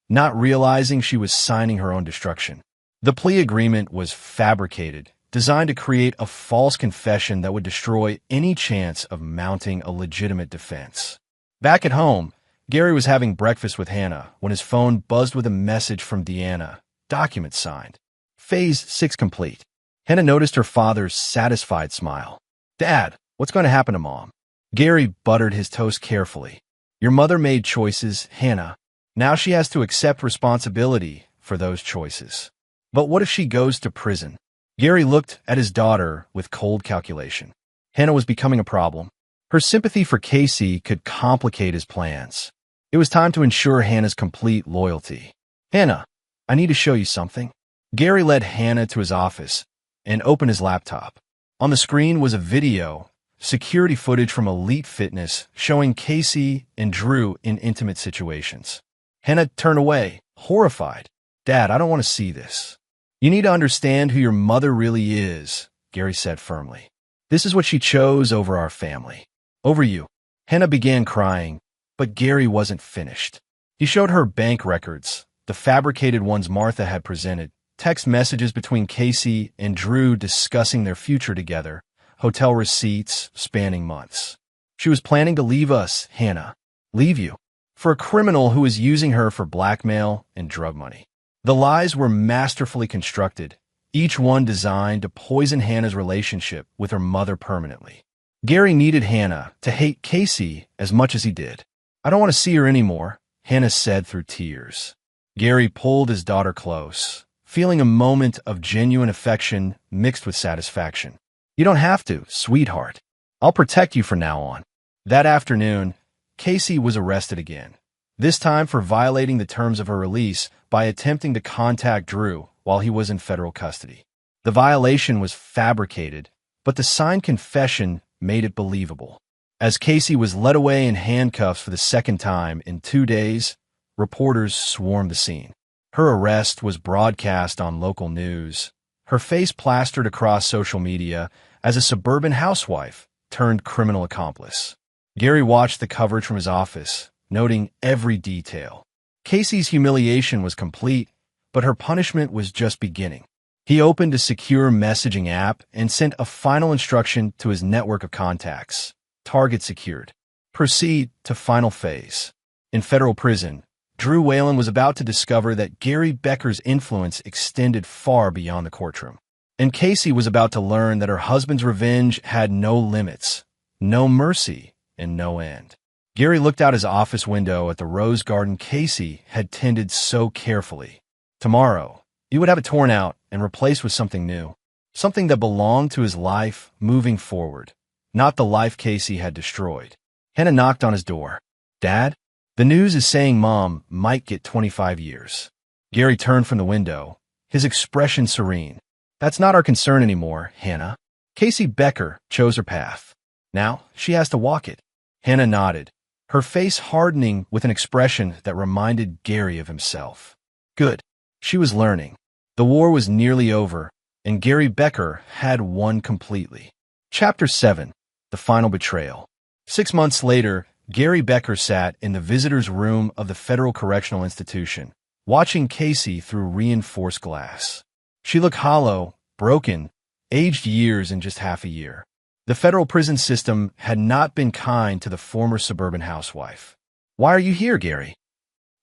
not realizing she was signing her own destruction. The plea agreement was fabricated, designed to create a false confession that would destroy any chance of mounting a legitimate defense. Back at home, Gary was having breakfast with Hannah when his phone buzzed with a message from Deanna. Document signed. Phase 6 complete. Hannah noticed her father's satisfied smile. Dad, what's going to happen to Mom? Gary buttered his toast carefully. Your mother made choices, Hannah. Now she has to accept responsibility for those choices. But what if she goes to prison? Gary looked at his daughter with cold calculation. Hannah was becoming a problem. Her sympathy for Casey could complicate his plans. It was time to ensure Hannah's complete loyalty. Hannah, I need to show you something. Gary led Hannah to his office and opened his laptop. On the screen was a video, security footage from Elite Fitness showing Casey and Drew in intimate situations. Hannah turned away, horrified. Dad, I don't want to see this. You need to understand who your mother really is, Gary said firmly. This is what she chose over our family. Over you. Hannah began crying, but Gary wasn't finished. He showed her bank records, the fabricated ones Martha had presented, text messages between Casey and Drew discussing their future together, hotel receipts spanning months. She was planning to leave us, Hannah. Leave you. For a criminal who was using her for blackmail and drug money. The lies were masterfully constructed, each one designed to poison Hannah's relationship with her mother permanently. Gary needed Hannah to hate Casey as much as he did. I don't want to see her anymore, Hannah said through tears. Gary pulled his daughter close, feeling a moment of genuine affection mixed with satisfaction. You don't have to, sweetheart. I'll protect you from now on. That afternoon, Casey was arrested again, this time for violating the terms of her release by attempting to contact Drew while he was in federal custody. The violation was fabricated, but the signed confession made it believable. As Casey was led away in handcuffs for the second time in 2 days, reporters swarmed the scene. Her arrest was broadcast on local news, her face plastered across social media as a suburban housewife turned criminal accomplice. Gary watched the coverage from his office, noting every detail. Casey's humiliation was complete, but her punishment was just beginning. He opened a secure messaging app and sent a final instruction to his network of contacts. Target secured. Proceed to final phase. In federal prison, Drew Whalen was about to discover that Gary Becker's influence extended far beyond the courtroom. And Casey was about to learn that her husband's revenge had no limits, no mercy, and no end. Gary looked out his office window at the rose garden Casey had tended so carefully. Tomorrow, he would have it torn out and replaced with something new, something that belonged to his life moving forward, not the life Casey had destroyed. Hannah knocked on his door. Dad? The news is saying Mom might get 25 years. Gary turned from the window, his expression serene. That's not our concern anymore, Hannah. Casey Becker chose her path. Now she has to walk it. Hannah nodded, her face hardening with an expression that reminded Gary of himself. Good. She was learning. The war was nearly over, and Gary Becker had won completely. Chapter 7. The Final Betrayal. 6 months later, Gary Becker sat in the visitor's room of the Federal Correctional Institution, watching Casey through reinforced glass. She looked hollow, broken, aged years in just half a year. The federal prison system had not been kind to the former suburban housewife. Why are you here, Gary?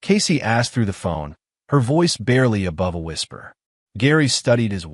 Casey asked through the phone, her voice barely above a whisper. Gary studied his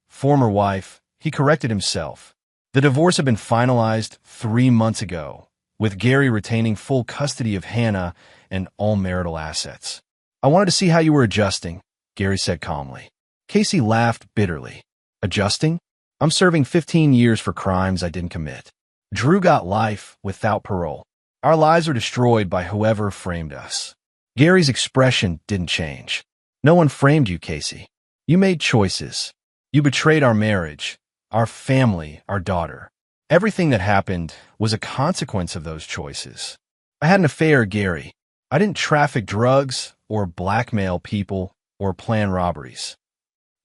former wife. He corrected himself. The divorce had been finalized 3 months ago, with Gary retaining full custody of Hannah and all marital assets. I wanted to see how you were adjusting, Gary said calmly. Casey laughed bitterly. Adjusting? I'm serving 15 years for crimes I didn't commit. Drew got life without parole. Our lives are destroyed by whoever framed us. Gary's expression didn't change. No one framed you, Casey. You made choices. You betrayed our marriage, our family, our daughter. Everything that happened was a consequence of those choices. I had an affair, Gary. I didn't traffic drugs or blackmail people or plan robberies.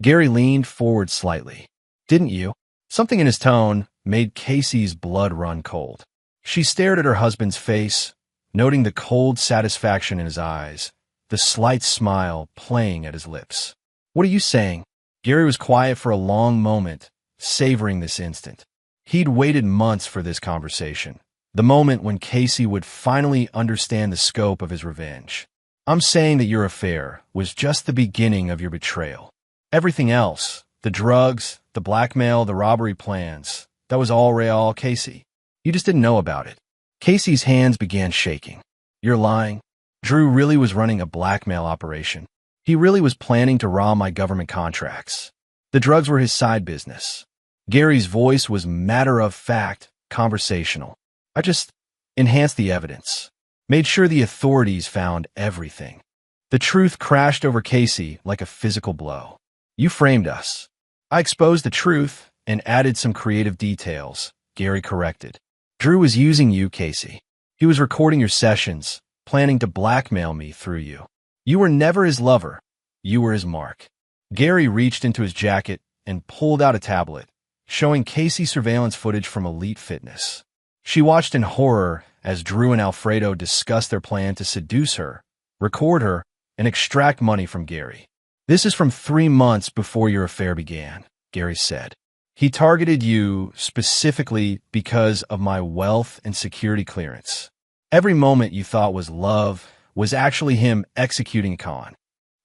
Gary leaned forward slightly. Didn't you? Something in his tone made Casey's blood run cold. She stared at her husband's face, noting the cold satisfaction in his eyes, the slight smile playing at his lips. What are you saying? Gary was quiet for a long moment, savoring this instant. He'd waited months for this conversation, the moment when Casey would finally understand the scope of his revenge. I'm saying that your affair was just the beginning of your betrayal. Everything else, the drugs, the blackmail, the robbery plans, that was all real, Casey. You just didn't know about it. Casey's hands began shaking. You're lying. Drew really was running a blackmail operation. He really was planning to rob my government contracts. The drugs were his side business. Gary's voice was matter-of-fact, conversational. I just enhanced the evidence, made sure the authorities found everything. The truth crashed over Casey like a physical blow. You framed us. I exposed the truth and added some creative details, Gary corrected. Drew was using you, Casey. He was recording your sessions, planning to blackmail me through you. You were never his lover. You were his mark. Gary reached into his jacket and pulled out a tablet, showing Casey surveillance footage from Elite Fitness. She watched in horror as Drew and Alfredo discussed their plan to seduce her, record her, and extract money from Gary. This is from 3 months before your affair began, Gary said. He targeted you specifically because of my wealth and security clearance. Every moment you thought was love was actually him executing a con.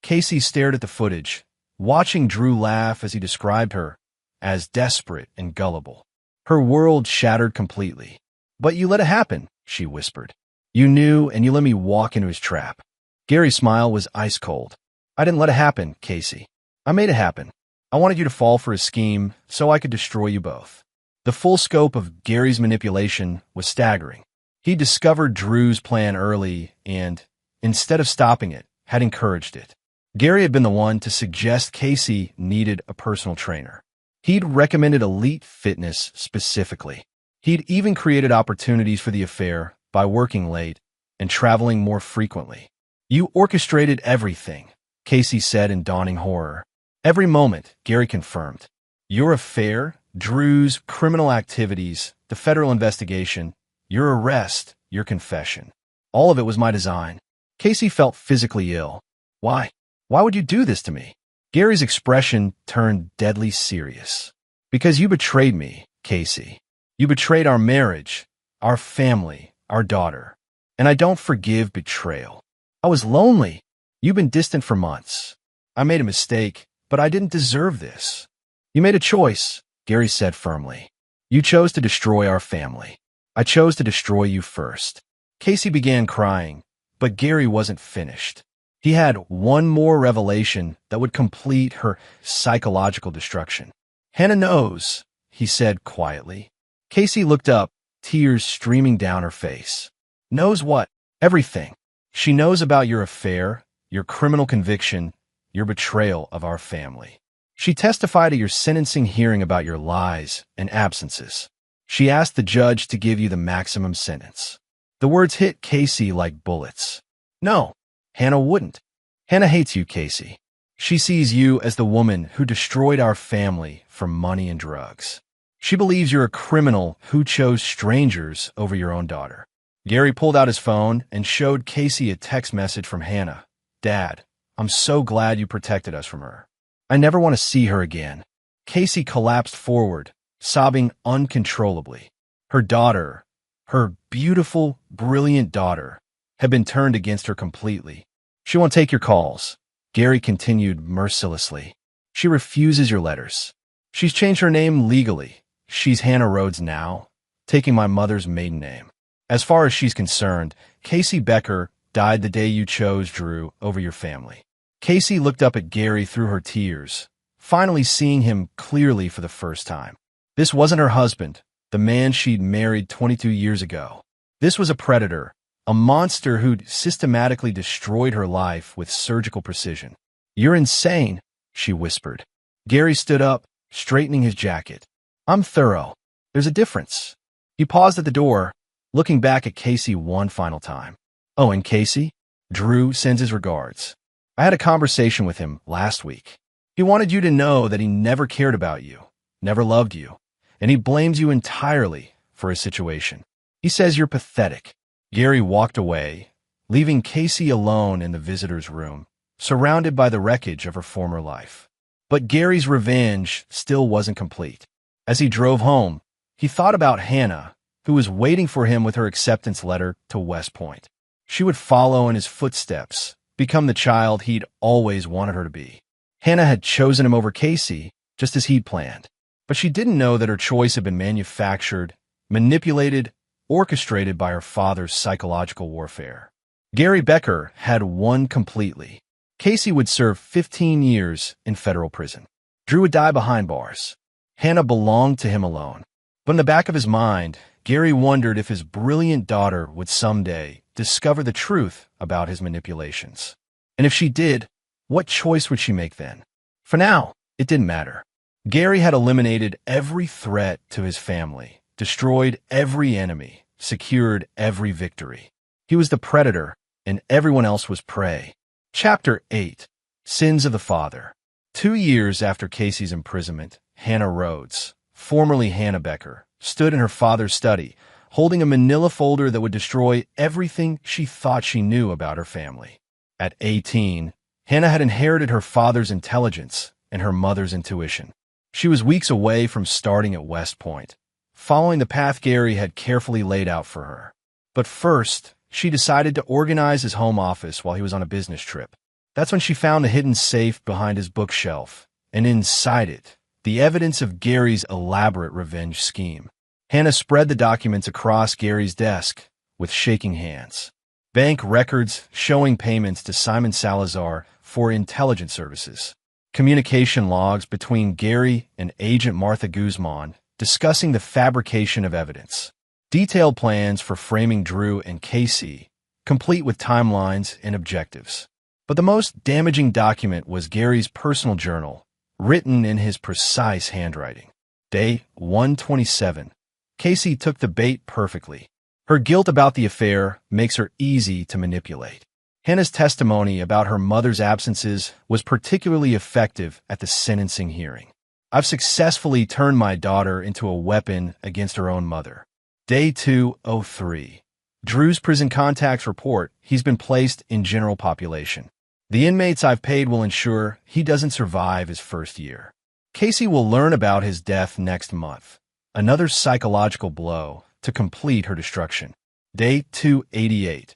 Casey stared at the footage, watching Drew laugh as he described her as desperate and gullible. Her world shattered completely. But you let it happen, she whispered. You knew, and you let me walk into his trap. Gary's smile was ice cold. I didn't let it happen, Casey. I made it happen. I wanted you to fall for his scheme so I could destroy you both. The full scope of Gary's manipulation was staggering. He discovered Drew's plan early and, instead of stopping it, had encouraged it. Gary had been the one to suggest Casey needed a personal trainer. He'd recommended Elite Fitness specifically. He'd even created opportunities for the affair by working late and traveling more frequently. You orchestrated everything, Casey said in dawning horror. Every moment, Gary confirmed. Your affair, Drew's criminal activities, the federal investigation, your arrest, your confession. All of it was my design. Casey felt physically ill. Why? Why would you do this to me? Gary's expression turned deadly serious. Because you betrayed me, Casey. You betrayed our marriage, our family, our daughter. And I don't forgive betrayal. I was lonely. You've been distant for months. I made a mistake, but I didn't deserve this. You made a choice, Gary said firmly. You chose to destroy our family. I chose to destroy you first. Casey began crying, but Gary wasn't finished. He had one more revelation that would complete her psychological destruction. Hannah knows, he said quietly. Casey looked up, tears streaming down her face. Knows what? Everything. She knows about your affair, your criminal conviction, your betrayal of our family. She testified at your sentencing hearing about your lies and absences. She asked the judge to give you the maximum sentence. The words hit Casey like bullets. No, Hannah wouldn't. Hannah hates you, Casey. She sees you as the woman who destroyed our family for money and drugs. She believes you're a criminal who chose strangers over your own daughter. Gary pulled out his phone and showed Casey a text message from Hannah. Dad, I'm so glad you protected us from her. I never want to see her again. Casey collapsed forward, sobbing uncontrollably. Her daughter, her beautiful, brilliant daughter, had been turned against her completely. She won't take your calls, Gary continued mercilessly. She refuses your letters. She's changed her name legally. She's Hannah Rhodes now, taking my mother's maiden name. As far as she's concerned, Casey Becker died the day you chose Drew over your family. Casey looked up at Gary through her tears, finally seeing him clearly for the first time. This wasn't her husband, the man she'd married 22 years ago. This was a predator, a monster who'd systematically destroyed her life with surgical precision. "You're insane," she whispered. Gary stood up, straightening his jacket. "I'm thorough. There's a difference." He paused at the door, looking back at Casey one final time. "Oh, and Casey? Drew sends his regards. I had a conversation with him last week. He wanted you to know that he never cared about you, never loved you, and he blames you entirely for his situation. He says you're pathetic." Gary walked away, leaving Casey alone in the visitor's room, surrounded by the wreckage of her former life. But Gary's revenge still wasn't complete. As he drove home, he thought about Hannah, who was waiting for him with her acceptance letter to West Point. She would follow in his footsteps, become the child he'd always wanted her to be. Hannah had chosen him over Casey, just as he'd planned. But she didn't know that her choice had been manufactured, manipulated, orchestrated by her father's psychological warfare. Gary Becker had won completely. Casey would serve 15 years in federal prison. Drew would die behind bars. Hannah belonged to him alone. But in the back of his mind, Gary wondered if his brilliant daughter would someday discover the truth about his manipulations. And if she did, what choice would she make then? For now, it didn't matter. Gary had eliminated every threat to his family, destroyed every enemy, secured every victory. He was the predator, and everyone else was prey. Chapter 8. Sins of the Father. 2 years after Casey's imprisonment, Hannah Rhodes, formerly Hannah Becker, stood in her father's study, holding a manila folder that would destroy everything she thought she knew about her family. At 18, Hannah had inherited her father's intelligence and her mother's intuition. She was weeks away from starting at West Point, following the path Gary had carefully laid out for her. But first, she decided to organize his home office while he was on a business trip. That's when she found a hidden safe behind his bookshelf, and inside it, the evidence of Gary's elaborate revenge scheme. Hannah spread the documents across Gary's desk with shaking hands. Bank records showing payments to Simon Salazar for intelligence services. Communication logs between Gary and Agent Martha Guzman discussing the fabrication of evidence. Detailed plans for framing Drew and Casey, complete with timelines and objectives. But the most damaging document was Gary's personal journal, written in his precise handwriting. Day 127. Casey took the bait perfectly. Her guilt about the affair makes her easy to manipulate. Hannah's testimony about her mother's absences was particularly effective at the sentencing hearing. "I've successfully turned my daughter into a weapon against her own mother." Day 203. Drew's prison contacts report he's been placed in general population. "The inmates I've paid will ensure he doesn't survive his first year." Casey will learn about his death next month. Another psychological blow to complete her destruction. Day 288.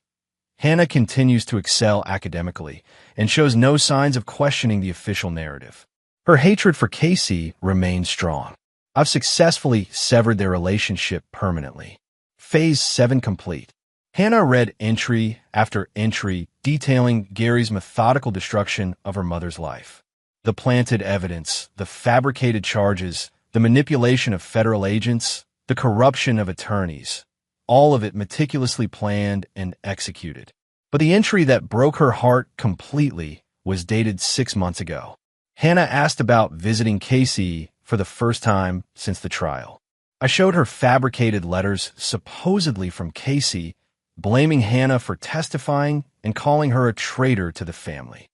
Hannah continues to excel academically and shows no signs of questioning the official narrative. Her hatred for Casey remains strong. "I've successfully severed their relationship permanently." Phase 7 complete. Hannah read entry after entry detailing Gary's methodical destruction of her mother's life. The planted evidence, the fabricated charges, the manipulation of federal agents, the corruption of attorneys, all of it meticulously planned and executed. But the entry that broke her heart completely was dated 6 months ago. Hannah asked about visiting Casey for the first time since the trial. "I showed her fabricated letters supposedly from Casey, blaming Hannah for testifying and calling her a traitor to the family."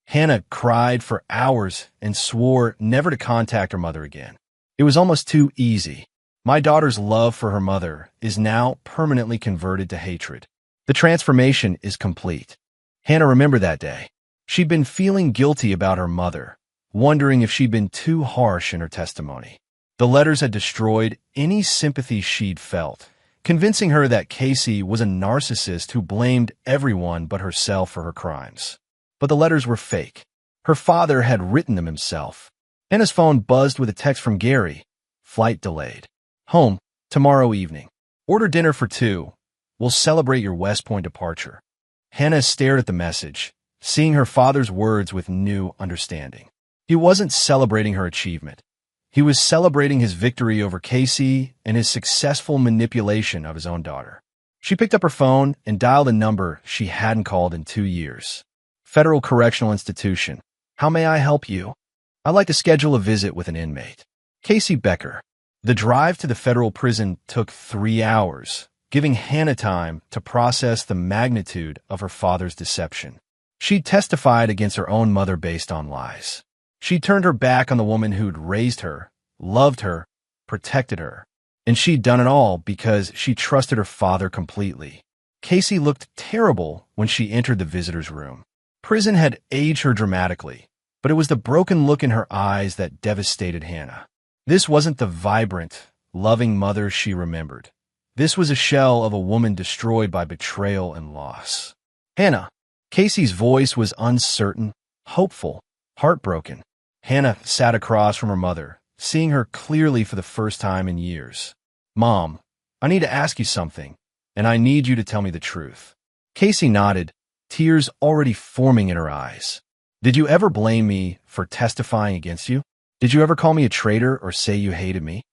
Hannah cried for hours and swore never to contact her mother again. "It was almost too easy. My daughter's love for her mother is now permanently converted to hatred. The transformation is complete." Hannah remembered that day. She'd been feeling guilty about her mother, wondering if she'd been too harsh in her testimony. The letters had destroyed any sympathy she'd felt, convincing her that Casey was a narcissist who blamed everyone but herself for her crimes. But the letters were fake. Her father had written them himself. Hannah's phone buzzed with a text from Gary. Flight delayed. Home, tomorrow evening. Order dinner for 2. We'll celebrate your West Point departure. Hannah stared at the message, seeing her father's words with new understanding. He wasn't celebrating her achievement. He was celebrating his victory over Casey and his successful manipulation of his own daughter. She picked up her phone and dialed a number she hadn't called in 2 years. Federal Correctional Institution. How may I help you? I'd like to schedule a visit with an inmate. Casey Becker. The drive to the federal prison took 3 hours, giving Hannah time to process the magnitude of her father's deception. She testified against her own mother based on lies. She turned her back on the woman who'd raised her, loved her, protected her. And she'd done it all because she trusted her father completely. Casey looked terrible when she entered the visitor's room. Prison had aged her dramatically, but it was the broken look in her eyes that devastated Hannah. This wasn't the vibrant, loving mother she remembered. This was a shell of a woman destroyed by betrayal and loss. Hannah. Casey's voice was uncertain, hopeful, heartbroken. Hannah sat across from her mother, seeing her clearly for the first time in years. Mom, I need to ask you something, and I need you to tell me the truth. Casey nodded, tears already forming in her eyes. Did you ever blame me for testifying against you? Did you ever call me a traitor or say you hated me?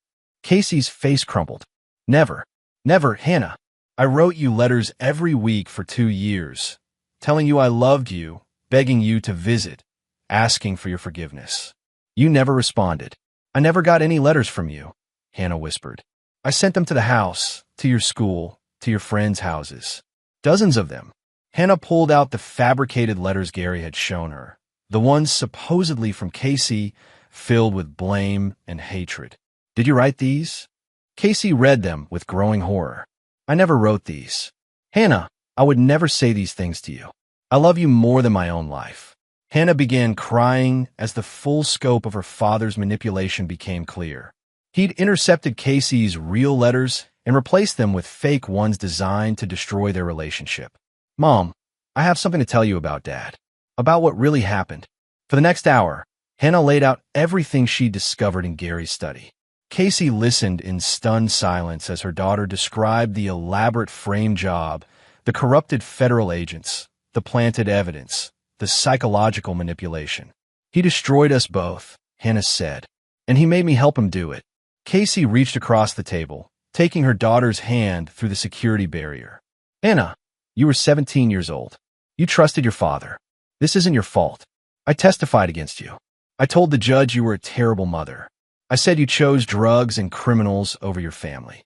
Casey's face crumpled. Never. Never, Hannah. I wrote you letters every week for 2 years, telling you I loved you, begging you to visit, asking for your forgiveness. You never responded. I never got any letters from you, Hannah whispered. I sent them to the house, to your school, to your friends' houses. Dozens of them. Hannah pulled out the fabricated letters Gary had shown her, the ones supposedly from Casey, filled with blame and hatred. Did you write these? Casey read them with growing horror. I never wrote these. Hannah, I would never say these things to you. I love you more than my own life. Hannah began crying as the full scope of her father's manipulation became clear. He'd intercepted Casey's real letters and replaced them with fake ones designed to destroy their relationship. Mom, I have something to tell you about Dad. About what really happened. For the next hour, Hannah laid out everything she'd discovered in Gary's study. Casey listened in stunned silence as her daughter described the elaborate frame job, the corrupted federal agents, the planted evidence, the psychological manipulation. He destroyed us both, Hannah said, and he made me help him do it. Casey reached across the table, taking her daughter's hand through the security barrier. Hannah, you were 17 years old. You trusted your father. This isn't your fault. I testified against you. I told the judge you were a terrible mother. I said you chose drugs and criminals over your family.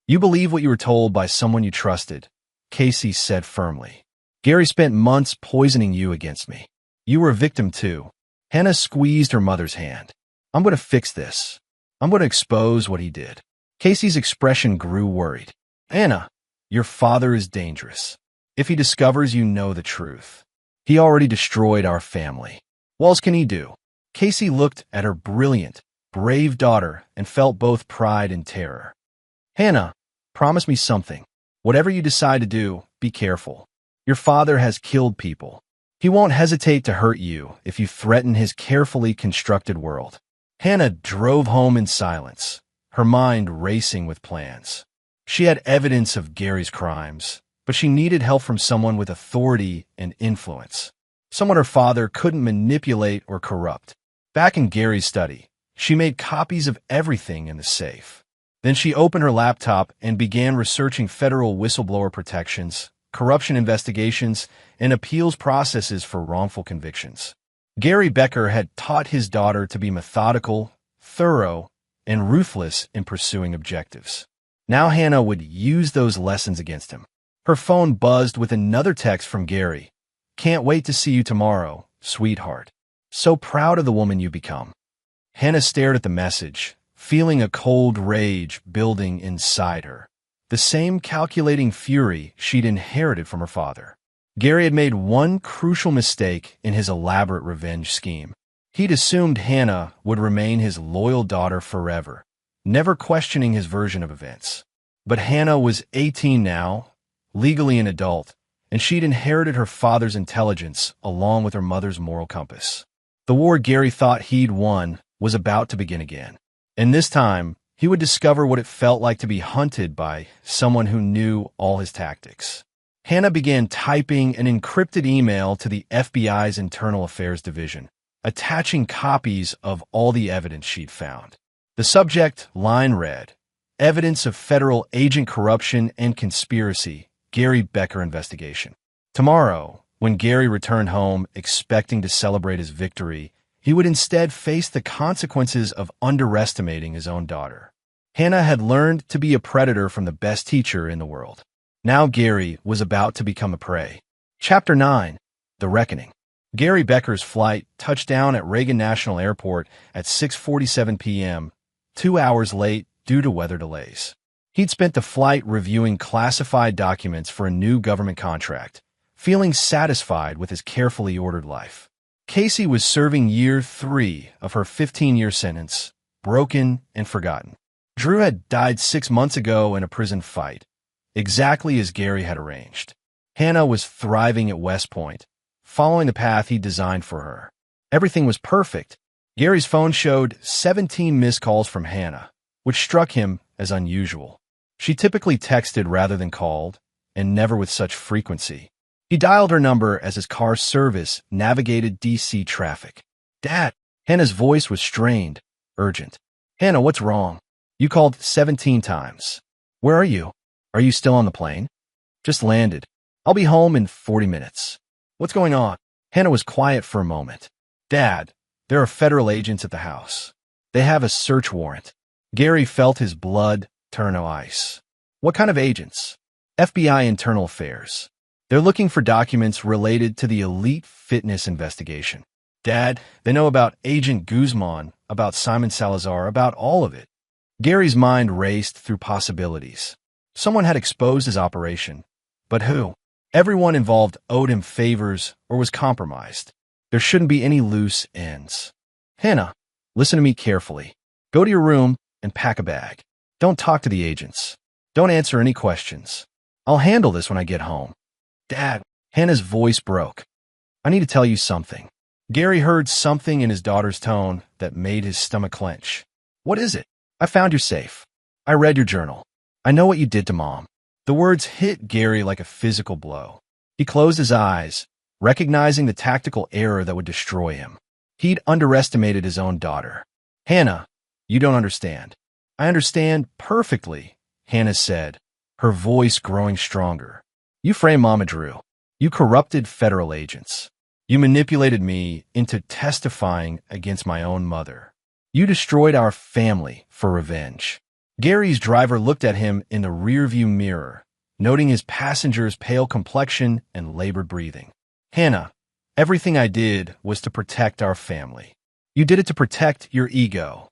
You believe what you were told by someone you trusted, Casey said firmly. Gary spent months poisoning you against me. You were a victim too. Hannah squeezed her mother's hand. I'm going to fix this. I'm going to expose what he did. Casey's expression grew worried. Hannah, your father is dangerous. If he discovers you know the truth, he already destroyed our family. What else can he do? Casey looked at her brilliant, brave daughter and felt both pride and terror. Hannah, promise me something. Whatever you decide to do, be careful. Your father has killed people. He won't hesitate to hurt you if you threaten his carefully constructed world. Hannah drove home in silence, her mind racing with plans. She had evidence of Gary's crimes, but she needed help from someone with authority and influence. Someone her father couldn't manipulate or corrupt. Back in Gary's study, she made copies of everything in the safe. Then she opened her laptop and began researching federal whistleblower protections, corruption investigations, and appeals processes for wrongful convictions. Gary Becker had taught his daughter to be methodical, thorough, and ruthless in pursuing objectives. Now Hannah would use those lessons against him. Her phone buzzed with another text from Gary. Can't wait to see you tomorrow, sweetheart. So proud of the woman you become. Hannah stared at the message, feeling a cold rage building inside her. The same calculating fury she'd inherited from her father. Gary had made one crucial mistake in his elaborate revenge scheme. He'd assumed Hannah would remain his loyal daughter forever, never questioning his version of events. But Hannah was 18 now, legally an adult, and she'd inherited her father's intelligence along with her mother's moral compass. The war Gary thought he'd won was about to begin again. And this time, he would discover what it felt like to be hunted by someone who knew all his tactics. Hannah began typing an encrypted email to the FBI's Internal Affairs Division, attaching copies of all the evidence she'd found. The subject line read, "Evidence of federal agent corruption and conspiracy, Gary Becker investigation." Tomorrow, when Gary returned home expecting to celebrate his victory, he would instead face the consequences of underestimating his own daughter. Hannah had learned to be a predator from the best teacher in the world. Now Gary was about to become a prey. Chapter 9. The Reckoning. Gary Becker's flight touched down at Reagan National Airport at 6:47 p.m., 2 hours late due to weather delays. He'd spent the flight reviewing classified documents for a new government contract, feeling satisfied with his carefully ordered life. Casey was serving year 3 of her 15-year sentence, broken and forgotten. Drew had died 6 months ago in a prison fight, exactly as Gary had arranged. Hannah was thriving at West Point, following the path he'd designed for her. Everything was perfect. Gary's phone showed 17 missed calls from Hannah, which struck him as unusual. She typically texted rather than called, and never with such frequency. He dialed her number as his car's service navigated D.C. traffic. "Dad." Hannah's voice was strained, urgent. "Hannah, what's wrong? You called 17 times. Where are you? Are you still on the plane?" "Just landed. I'll be home in 40 minutes. What's going on?" Hannah was quiet for a moment. "Dad, there are federal agents at the house. They have a search warrant." Gary felt his blood turn to ice. "What kind of agents?" "FBI Internal Affairs. They're looking for documents related to the elite fitness investigation." "Dad, they know about Agent Guzman, about Simon Salazar, about all of it." Gary's mind raced through possibilities. Someone had exposed his operation. But who? Everyone involved owed him favors or was compromised. There shouldn't be any loose ends. "Hannah, listen to me carefully. Go to your room and pack a bag. Don't talk to the agents. Don't answer any questions. I'll handle this when I get home." "Dad," Hannah's voice broke. "I need to tell you something." Gary heard something in his daughter's tone that made his stomach clench. "What is it?" "I found your safe. I read your journal. I know what you did to Mom." The words hit Gary like a physical blow. He closed his eyes, recognizing the tactical error that would destroy him. He'd underestimated his own daughter. "Hannah, you don't understand." "I understand perfectly," Hannah said, her voice growing stronger. "You framed Mama Drew. You corrupted federal agents. You manipulated me into testifying against my own mother. You destroyed our family for revenge." Gary's driver looked at him in the rearview mirror, noting his passenger's pale complexion and labored breathing. "Hannah, everything I did was to protect our family. You did it to protect your ego."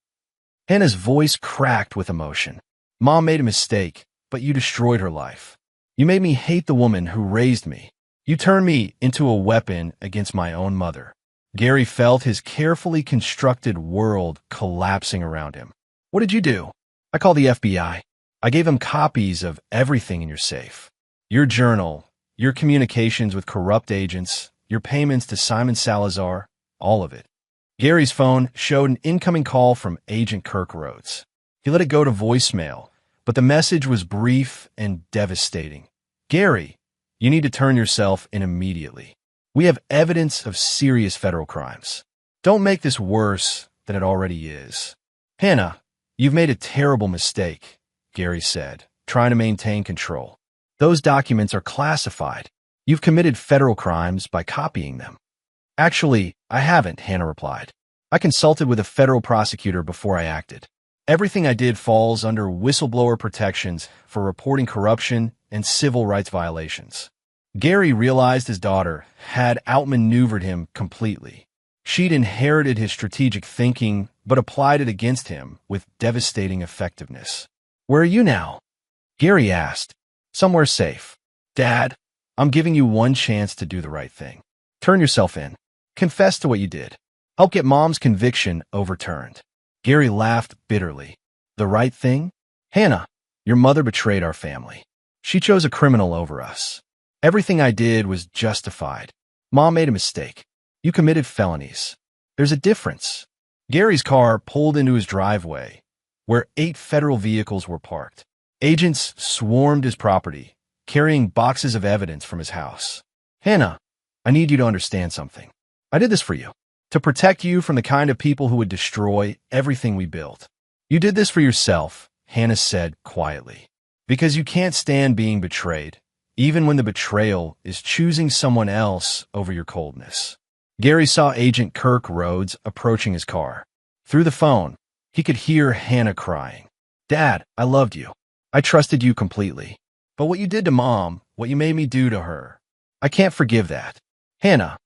Hannah's voice cracked with emotion. "Mom made a mistake, but you destroyed her life. You made me hate the woman who raised me. You turned me into a weapon against my own mother." Gary felt his carefully constructed world collapsing around him. "What did you do?" "I called the FBI. I gave them copies of everything in your safe. Your journal, your communications with corrupt agents, your payments to Simon Salazar, all of it." Gary's phone showed an incoming call from Agent Kirk Rhodes. He let it go to voicemail, but the message was brief and devastating. "Gary, you need to turn yourself in immediately. We have evidence of serious federal crimes. Don't make this worse than it already is." "Hannah, you've made a terrible mistake," Gary said, trying to maintain control. "Those documents are classified. You've committed federal crimes by copying them." "Actually, I haven't," Hannah replied. "I consulted with a federal prosecutor before I acted. Everything I did falls under whistleblower protections for reporting corruption and civil rights violations." Gary realized his daughter had outmaneuvered him completely. She'd inherited his strategic thinking, but applied it against him with devastating effectiveness. "Where are you now?" Gary asked. "Somewhere safe." "Dad, I'm giving you one chance to do the right thing. Turn yourself in. Confess to what you did. Help get Mom's conviction overturned." Gary laughed bitterly. "The right thing? Hannah, your mother betrayed our family. She chose a criminal over us. Everything I did was justified. Mom made a mistake. You committed felonies. There's a difference. Gary's car pulled into his driveway, where 8 federal vehicles were parked. Agents swarmed his property, carrying boxes of evidence from his house. Hannah, I need you to understand something. I did this for you, to protect you from the kind of people who would destroy everything we built. You did this for yourself, Hannah said quietly, because you can't stand being betrayed, even when the betrayal is choosing someone else over your coldness. Gary saw Agent Kirk Rhodes approaching his car. Through the phone, he could hear Hannah crying. Dad, I loved you. I trusted you completely. But what you did to Mom, what you made me do to her, I can't forgive that. Hannah,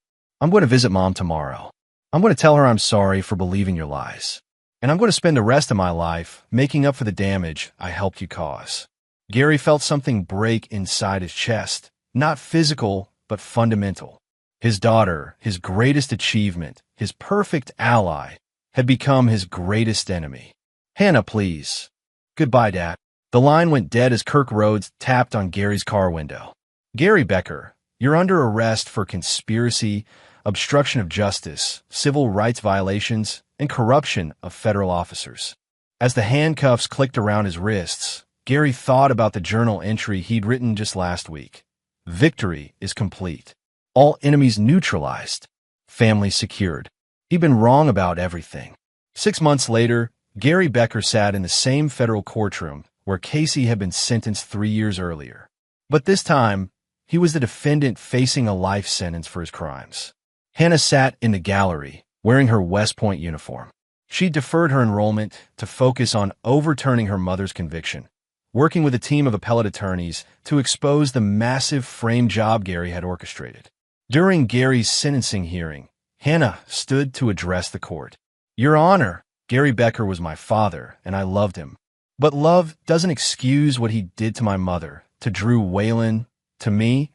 I'm going to visit Mom tomorrow. I'm going to tell her I'm sorry for believing your lies. And I'm going to spend the rest of my life making up for the damage I helped you cause. Gary felt something break inside his chest, not physical, but fundamental. His daughter, his greatest achievement, his perfect ally, had become his greatest enemy. Hannah, please. Goodbye, Dad. The line went dead as Kirk Rhodes tapped on Gary's car window. Gary Becker, you're under arrest for conspiracy, obstruction of justice, civil rights violations, and corruption of federal officers. As the handcuffs clicked around his wrists, Gary thought about the journal entry he'd written just last week. Victory is complete. All enemies neutralized. Family secured. He'd been wrong about everything. 6 months later, Gary Becker sat in the same federal courtroom where Casey had been sentenced 3 years earlier. But this time, he was the defendant facing a life sentence for his crimes. Hannah sat in the gallery, wearing her West Point uniform. She deferred her enrollment to focus on overturning her mother's conviction, working with a team of appellate attorneys to expose the massive frame job Gary had orchestrated. During Gary's sentencing hearing, Hannah stood to address the court. Your Honor, Gary Becker was my father, and I loved him. But love doesn't excuse what he did to my mother, to Drew Whalen, to me,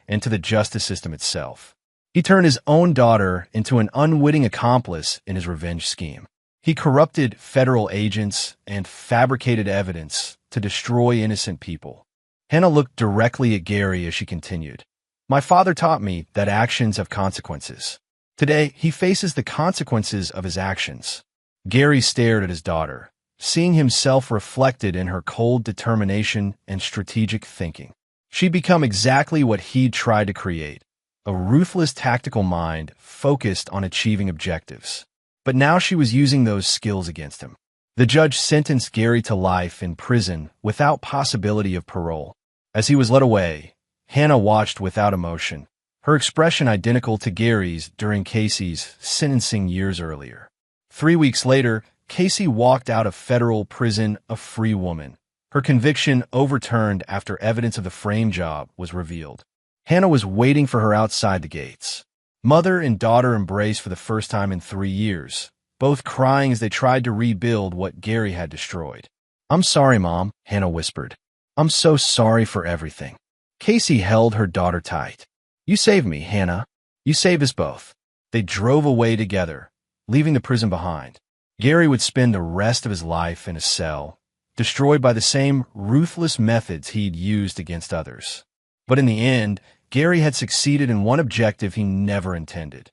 and to the justice system itself. He turned his own daughter into an unwitting accomplice in his revenge scheme. He corrupted federal agents and fabricated evidence to destroy innocent people. Hannah looked directly at Gary as she continued. My father taught me that actions have consequences. Today, he faces the consequences of his actions. Gary stared at his daughter, seeing himself reflected in her cold determination and strategic thinking. She'd become exactly what he'd tried to create, a ruthless tactical mind focused on achieving objectives. But now she was using those skills against him. The judge sentenced Gary to life in prison without possibility of parole. As he was led away, Hannah watched without emotion, her expression identical to Gary's during Casey's sentencing years earlier. 3 weeks later, Casey walked out of federal prison a free woman, her conviction overturned after evidence of the frame job was revealed. Hannah was waiting for her outside the gates. Mother and daughter embraced for the first time in 3 years, both crying as they tried to rebuild what Gary had destroyed. I'm sorry, Mom, Hannah whispered. I'm so sorry for everything. Casey held her daughter tight. You saved me, Hannah. You saved us both. They drove away together, leaving the prison behind. Gary would spend the rest of his life in a cell, destroyed by the same ruthless methods he'd used against others. But in the end, Gary had succeeded in one objective he never intended.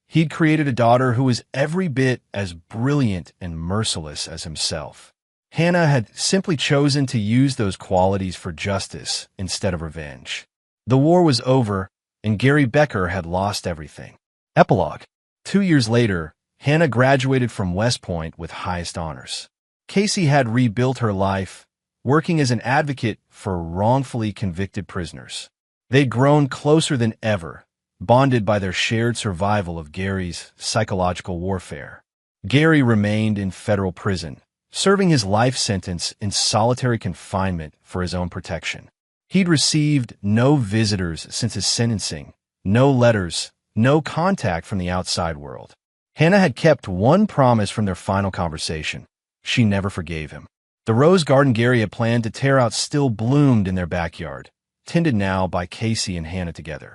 He'd created a daughter who was every bit as brilliant and merciless as himself. Hannah had simply chosen to use those qualities for justice instead of revenge. The war was over, and Gary Becker had lost everything. Epilogue. 2 years later, Hannah graduated from West Point with highest honors. Casey had rebuilt her life, working as an advocate for wrongfully convicted prisoners. They'd grown closer than ever, bonded by their shared survival of Gary's psychological warfare. Gary remained in federal prison, serving his life sentence in solitary confinement for his own protection. He'd received no visitors since his sentencing, no letters, no contact from the outside world. Hannah had kept one promise from their final conversation. She never forgave him. The rose garden Gary had planned to tear out still bloomed in their backyard, tended now by Casey and Hannah together.